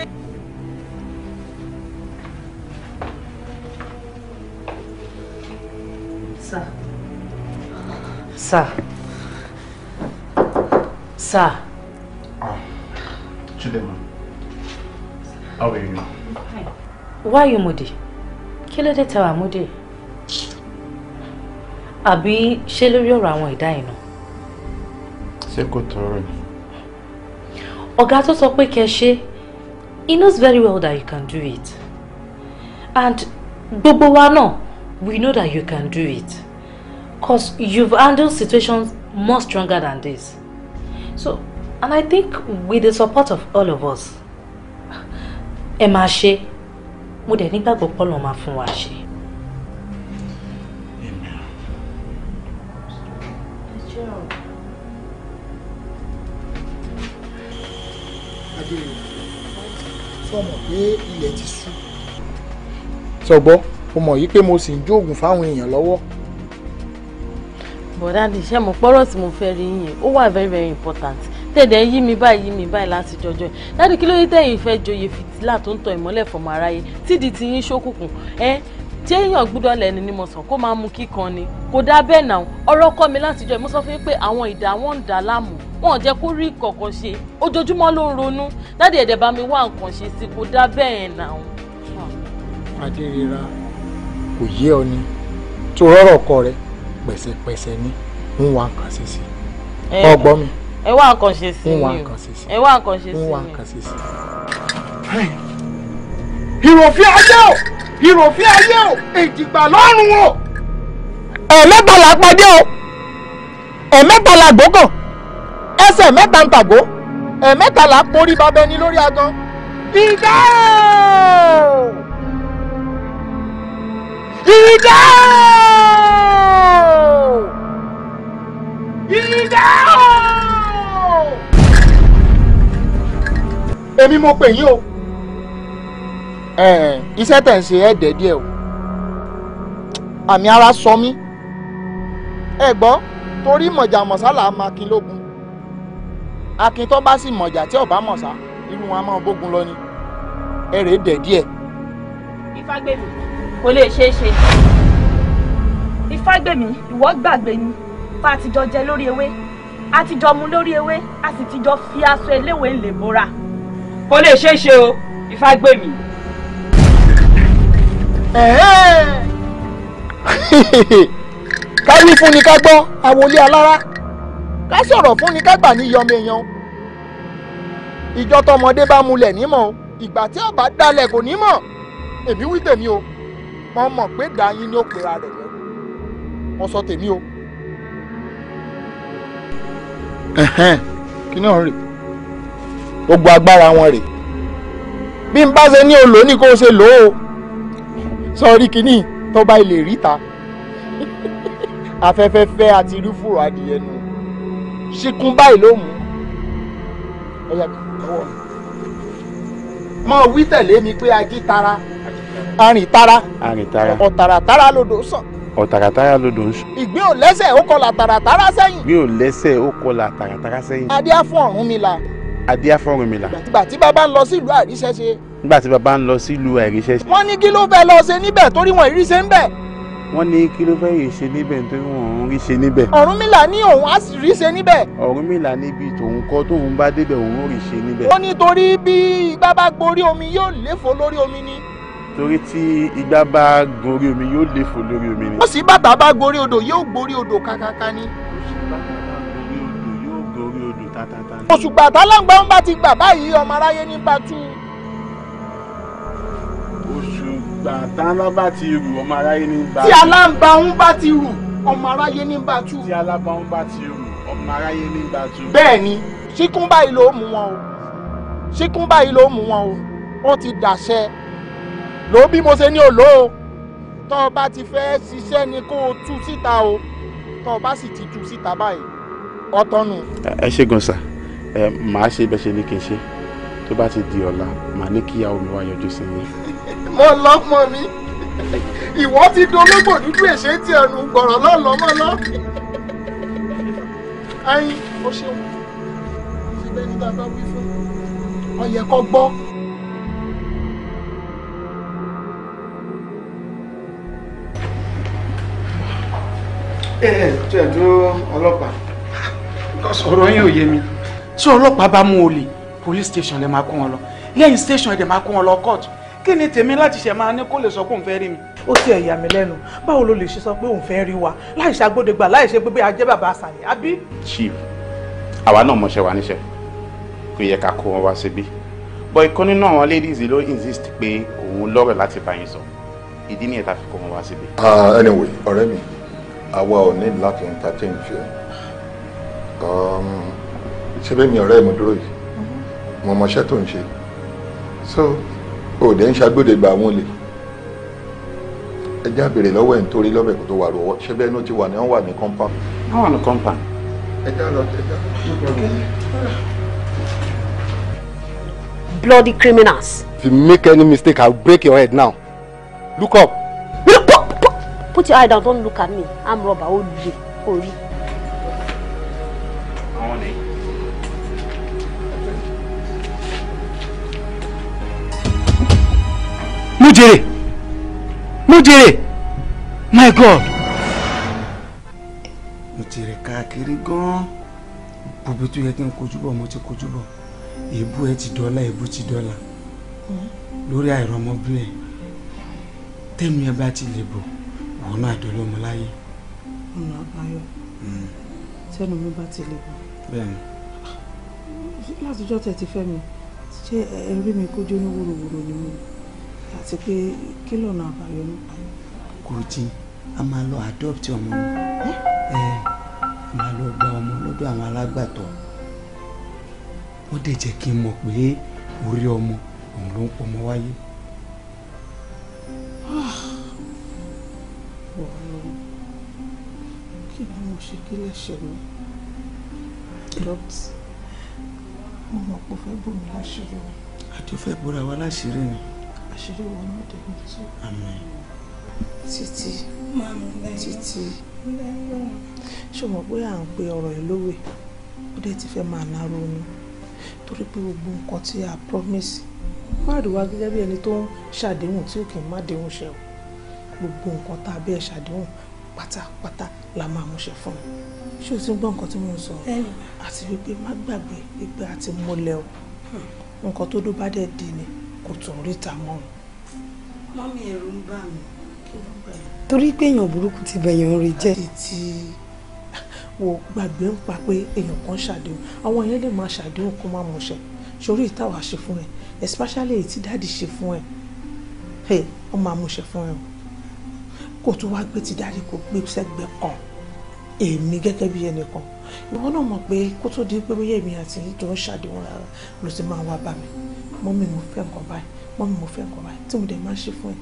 Sir. Chidema, how are you? Why are you moody? Kí ló dé tẹ́ wà moody? Àbí ṣé lórí ọ̀rọ̀ àwọn ìdá iná? Ṣé kò tọrọ ni? Ọ̀gá tó sọ pé kẹ́ ṣe, he knows very well that you can do it. And gbogbo wa náà, we know that you can do it. Because you've handled situations more stronger than this. So, and I think with the support of all of us, ẹ máa ṣe, mo dẹ̀ nígbàgbọ́ pé Ọlọ́run máa fún wa ṣe. Sọmọ pé ilẹ̀ ti ṣú. Sọgbọ́, o mọ̀ yí pé mo sì ń jóògùn fáwọn èèyàn lọ́wọ́. bọ̀dáàdì ṣé mo pọ́rọ̀ tí mo fẹ́ rí yín ó wà very very important tẹ̀dẹ̀ yí mi báyìí láti jọjọ́ ẹ̀ dáàdì kí ló dé tẹ̀yìn fẹ́ joyè fìtílà tó ń tọ ìmọ́lẹ̀ fọmọ aráyé tídìí ti yín ṣókùnkùn téèyàn gbúdọ̀ lẹ́ni ní mọ̀sán kó máa mú kíkan ni kò dá bẹ́ẹ̀ náà ọ̀rọ̀ kọ́ mi láti jọ ẹ̀ mo sọ fún yín pé àwọn ìdá wọn ń dà láàmú wọn ò jẹ́ kó rí kọ̀ọ̀kan ṣe ojoojúmọ́ ló ń ronú dáàdì ẹ̀dẹ̀ bá mi wá nǹkan ṣe sí kò dá bẹ́ẹ̀ náà. adérera kò yé ọ ni tó rọrọ ọkọ rẹ pẹ̀sẹ̀pẹ̀sẹ̀ ni ń wá nǹkan ṣe sí ọgbọ́n mi. ẹ wá nǹkan ṣe sí ń wá ni nǹkan ṣe sí. ẹ wá nǹkan ṣe sí ń wá ni. nǹkan ṣe sí. ìròfin ayé o ìròfin ayé o èjìgbà lọ́rùn o. ẹ̀ẹ̀mẹ́ta là pàdé o ẹ̀ẹ̀mẹ́ta là gbókàn ẹsẹ̀ mẹ́ta ń tàgó ẹ̀ẹ̀mẹ́ta là porí babẹni lórí agan. ìdá o ìdá o ìdá o. èmi mo pè yín o iṣẹ́ tẹ̀ ń ṣe ẹ̀ẹ́dẹ̀ díẹ̀ o àmì ara sọ mí ẹ gbọ́ torí mọ̀jà mọ̀sálà máa kin lógun akin tó bá sì mọ̀jà tí ọ̀bá mọ̀sá irú wọn a máa bógun lọ ni ẹ̀rẹ̀ dẹ̀ díẹ̀. Ifágbèmí kò lè ṣeé ṣe Ifágbèmí ìwọ gbàgbé ni bá a ti jọ jẹ lórí ewé a ti jọ mu lórí ewé a sì ti jọ fi aṣọ eléwé ńlẹ̀ bóra kò lè ṣeé ṣe o Ifágbèmí. ká wí fún ni ká gbọ́ àwòlé alára ká sọ̀rọ̀ fún ni ká gbà ní yọmọ èèyàn ìjọ tọmọdé bá múlẹ̀ nímọ̀ ìgbà tí ọba dalẹ̀ kò nímọ̀ èmi wí tèmi o mo mọ̀ pé dàáyín ni ó pera rẹ̀ lẹ́rù mo sọ tèmi o. kí náà rè gbogbo agbára wọn rè bí n bá ṣe ní olò ní kó o ṣe lò ó sọrí kínní tó bá ilé ríta afẹ́fẹ́ fẹ́ àti rí fùrọ̀ adìyẹ nu ṣìkún báyìí ló mú ẹyà lọ́wọ́ mọ wí tẹ̀lé mi pé ají tara arìn tara ọ̀tàràtàrà lodò sàn. ọ̀tàràtàrà lodò ń sùn. ìgbín ò lẹ́sẹ̀ ó kọlà tàràtàrà sẹ́yìn. ìgbín ò lẹ́sẹ̀ ó kọlà tàràtàrà sẹ́yìn. adíá fún Ọ̀rúnmìlà. adíá fún Ọ̀rúnmìlà. ìgbà tí bàbá ń lọ sílùú àríṣẹ́ṣe. nígbà tí bàbá ń lọ sílùú àríṣẹ́ṣe. wọ́n ní kí ló fẹ́ lọ ṣe níbẹ̀ torí wọn ìríṣẹ́ ń bẹ̀. wọ́n ní kí ló fẹ́ yìí ṣe níbẹ̀ nítorí wọn ò rí ṣe níbẹ̀. Ọ̀rúnmìlà ní òun á sì rí ṣe níbẹ̀. Ọ̀rúnmìlà níbi tòun kọ́ tóun bá débẹ̀ òun ò rí ṣe níbẹ̀. ó ní torí bí igbá bá gborí omi yóò léfò lórí omi ni. torí tí igbá bá gorí omi yóò léfò lórí omi ni. ó sì bàtà bá gorí odò yóò gborí odò kákáká ni. yóò gorí odò tátátá. òṣùpá tálágbá ń bá ti gbà báyìí ọmọ aráyé ní bá tú. táná bá ti rù ọmọ aráyé ní bá tú. tí aláǹbáhún bá ti rù ọmọ aráyé ní bá tú. tí aláǹbáhún bá ti rù ọmọ aráyé ní bá tú. bẹ́ẹ̀ ni ṣíkún báyìí ló mú wọn o ṣíkún báyìí ló mú wọn o ó ti dàṣẹ ló bí mo ṣe ní òlò o tó o bá ti fẹ́ ṣiṣẹ́ ni kó o tú síta o tó o bá sì ti tú síta báyìí ọtọ́nu. ẹ ṣe gan sa màá ṣe bẹ́ẹ̀ ṣe ní kí n ṣe tó bá ti di ọ̀la màá ní kíyàwó mi wá yọjú sí mi. mo lọ́mọ mi ìwọ ti dológbò dúdú èṣe tí ẹnu gbọ̀rọ̀ lọ́lọ́mọ́ lọ. ayin o ṣeun síbẹ̀ ní bàbá wí fún ọyẹ kọ́ gbọ́. tó ẹ̀ dúró ọlọ́pàá ọ̀rọ̀ yín ò yé mi tí ọlọ́pàá bá mú olè police station lè máa kó wọn lọ lẹ́yìn station ẹ̀ dẹ̀ máa kó wọn lọ court kí ni tèmi láti ṣe máa ní kó lè sọ pé òun fẹ́ rí mi. ó ti ẹ̀ yà mí lẹ́nu báwo ló lè ṣe sọ pé òun fẹ́ rí wa láì ṣàgbọ́dẹ̀gbà láì ṣe pé ajẹ́ bàbá àṣàlẹ̀ àbí. chief àwa náà mọṣẹ́ wa níṣẹ́ kò yẹ ká kó wọn wá síbí but ìkan nínú àwọn ladies ló insist pé òun lọ́rọ̀ láti bá yín sọ ìdí nìyẹn tá fi kó wọn wá síbí. Anyway ọ̀rẹ́ mi àwa ò ní láti entertain ìfẹ́ ṣé bẹ́ẹ̀ mi ọ̀rẹ́ mi dúró yìí mo mọṣẹ́ tó ń ṣe so òde ń ṣàgbọ́dẹ̀gbà àwọn olè ẹjẹ́ àbèrè lọ́wọ́ ẹ̀ ń torí lọ́bẹ̀ kó tó wà lọ́wọ́ ṣé bẹ́ẹ̀ ní ó ti wà ní wọ́n wà ní compound. wọ́n wà ní compound. ẹjẹ́ lọ ẹjẹ́. Bloody criminals. If you make any mistake, I'll break your head now. Look up. Will Put your eye down, don't look at me. I'm rubber, only. Mujere! My God! Mo ti rẹ̀ káàkiri gan-an. Gbogbo tó yẹ kí n kojú bọ̀ mo ti kojú bọ̀. Èébú ẹ ti dọ́là, èébú ti dọ́là. Lórí àìrọ́mọbí ẹ̀. Tẹ́mi ẹ bá ti lè bọ̀, wọ́n náà dọ́lọ́ ọmọ láyé. Ọ̀nà àbáyọ. Tẹ́nu mi bá ti lè bọ̀. Bẹ́ẹ̀ni. Látijọ́ tẹ́ ti fẹ́ mi, ṣé ẹ rí mi kójú ní wúrowúro ni mo? Àti pé kí lọ́nà àbáyọ nípa yẹn? Kò jí, a máa lọ adopt ọmọ mi. A máa lọ gba ọmọ lọ́dọ̀ àwọn alágbàtọ́. Wọ́n dẹ̀ jẹ́ kí n mọ̀ pé orí ọmọ òun ló ń pọmọ wáyé. Kí ni mo ṣe kí lẹ́ṣẹ̀ mi? Dọ́pt, mo mọ̀ pé ó fẹ́ bò mí láṣìírí o. Àti ó fẹ́ bóra wa láṣìírí ni. Àṣírí wọn náà dẹ̀ ní tú. Àmín. Títí, títí. Ṣé o mọ̀ pé à ń pe ọ̀rọ̀ ẹ̀ lówe? Ó dẹ̀ ti fẹ́ máa náró ni. Torí pé gbogbo nǹkan tí a promise. Má rí wa gẹ́gẹ́ bí ẹni tó ń ṣàdéhùn tí ò kì í má déhùn ṣẹ o. Gbogbo nǹkan tá a bẹ́ẹ̀ ṣàdéhùn pátápátá la máa múṣẹ fún un. Ṣé o ti ń gbọ́ nǹkan tí mo ń sọ? Àti wípé má gbàgbé wípé a ti múlẹ̀ o. Nǹkan tó dó bá dẹ̀ dé ni kò tún ríta mọ́. Mọ́mí ẹ̀rù ń bà mí. Torí pé èèyàn burúkú ti bẹ̀yàn rí jẹ́. Tí wo gbàgbé ń pa pé èèyàn kan ṣàdéhùn, àwọn èèyàn lè máa ṣàdéhùn kó má múṣẹ. Sórí ìtawà ṣe fún ẹ, especially èyí tí dáàdì ṣe fún ẹ, ó máa múṣẹ fún ẹ o. Kó tún wá gbé ti dáàdì kó gbé sẹ́gbẹ́ kan, èmi gẹ́gẹ́ bí ẹnìkan. Ìwọ náà mọ̀ pé kó tó di pé bóyá èmi àti yìí tó ń ṣàdéhùn rárá ló ti máa wá bá mi. Mọ́mí mo fẹ́ nǹkan báyìí, mọ́mí mo fẹ́ nǹkan báyìí tí mo dẹ̀ máa ń ṣe fún ẹ.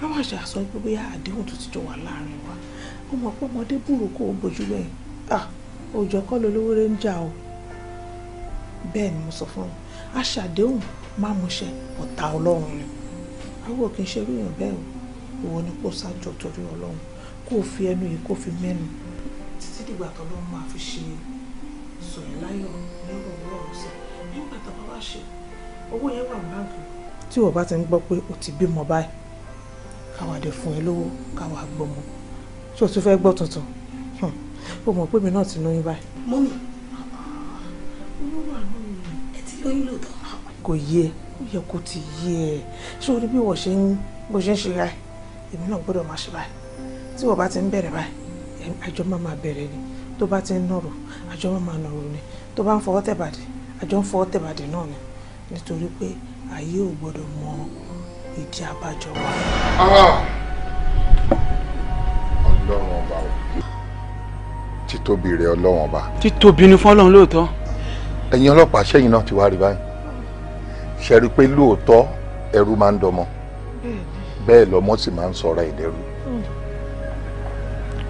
Àwọn àṣà sọ pé bóyá àdéhùn tó ti jọ wà láàrin wa. Ó mọ̀ pé ọmọdé búrò kó o bójú bẹ́ẹ̀. Òjò kọ́ ló lówó rẹ̀ ń jà o. Bẹ́ẹ̀ ni mo sọ fún ọ. Aṣàdéhùn má múṣẹ ọ̀tá Ọlọ́run ni. Àwọn kì í ṣe irú èèyàn bẹ́ẹ̀ o. Ìwọ ni kó ṣáájọ torí Ọlọ́run. Kó o fi ẹnu yìí kó o fi mẹ́nu. Títí dìgbà tó lọ́run máa fi ṣe sọ̀rọ̀ láyọ̀ lẹ́rọ̀ Ọlọ́run sí. Nígbà tó bá wá ṣe, owó yẹn wà ní báńkì. Tí wọ́n bá ti ń gbọ́ pé o ti bímọ báyìí, káwa dé fún ẹ lówó, káwa gbọ́mọ. Ṣé o tún fẹ́ gbọ́ tuntun? Ó mọ̀ pé mi náà ti lóyún báyìí. Mọ́mí, ẹ ti lóyún lóòótọ́. Kò yé ẹ, ó yẹ kó ti yé ẹ. Ṣé o rí bí wọ́n ṣe ń ṣe ra ẹ̀? Èmi náà gbọ́dọ̀ máa ṣe báyìí. Tí wọ́n bá ti ń bẹ̀rẹ̀ báyìí, àjọ máa bẹ̀rẹ̀ ni. Tó bá ti ń nọ̀rọ̀, àjọ máa nọ̀rọ̀ ni. Tó bá ń fọwọ́ tẹ̀bàdì, àjọ ń fọwọ́ tẹ̀bàdì náà ni. Nítorí pé ayé ò gbọ́dọ̀ mọ ìdí abájọ wa. Ọlọ́run ọba o. Títóbi rẹ̀ Ọlọ́run ọba. Títóbi ni fún Ọlọ́run lóòótọ́. Ẹ̀yin ọlọ́pàá ṣẹ́yìn náà ti wá rí báyìí. Ṣe rí pé lóòótọ́ ẹrú máa ń dọmọ. Bẹ́ẹ̀ lọmọ sì máa ń sọra ìdẹ́rù.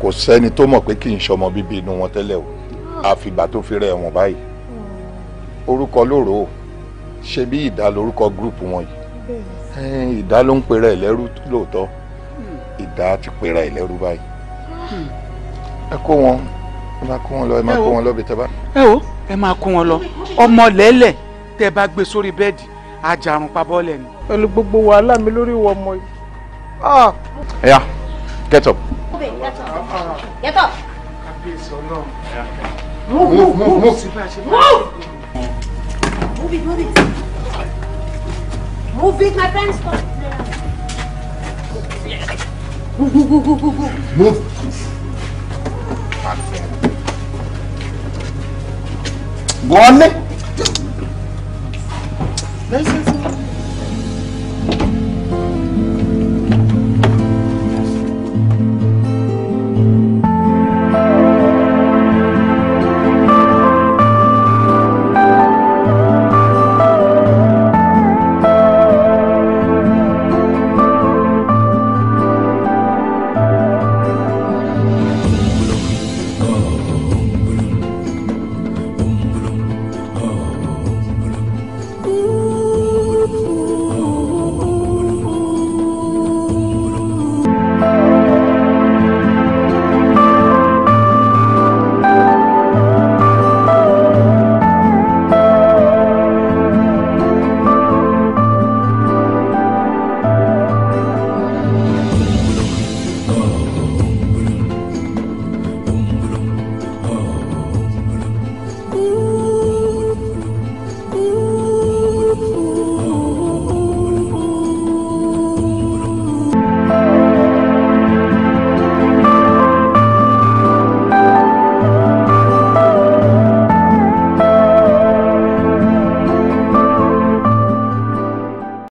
Kò sẹ́ni tó mọ̀ pé kì í ṣọmọ bíbí inú wọn tẹ́lẹ̀ o. Àfìgbà tó fi rẹ̀ wọ́n báyìí. Orúkọ lóòrò o. Ṣé bí ìdá lórúkọ gúrùpù wọn yìí? Ìdá ló ń pera ẹ̀ lẹ́rú lóòótọ́. Ìdá ti pera ẹ̀ lẹ́rú báyìí. Ẹ kó wọn, ẹ máa kó wọn lọ, ẹ máa kó wọn lọ bí tẹ bá. Ẹ máa kó wọn lọ. Ọmọ lẹ́lẹ̀ tẹ bá gbé sórí bẹ́ẹ̀dì, ajarun pa bọ́ọ̀lẹ̀ ni. Pẹ̀lú gbogbo wàhálà mi lórí ìwọ ọmọ yìí. Ẹ̀yà, get up. Get up. Move. Move it. Move it, my friends. Move. Go on,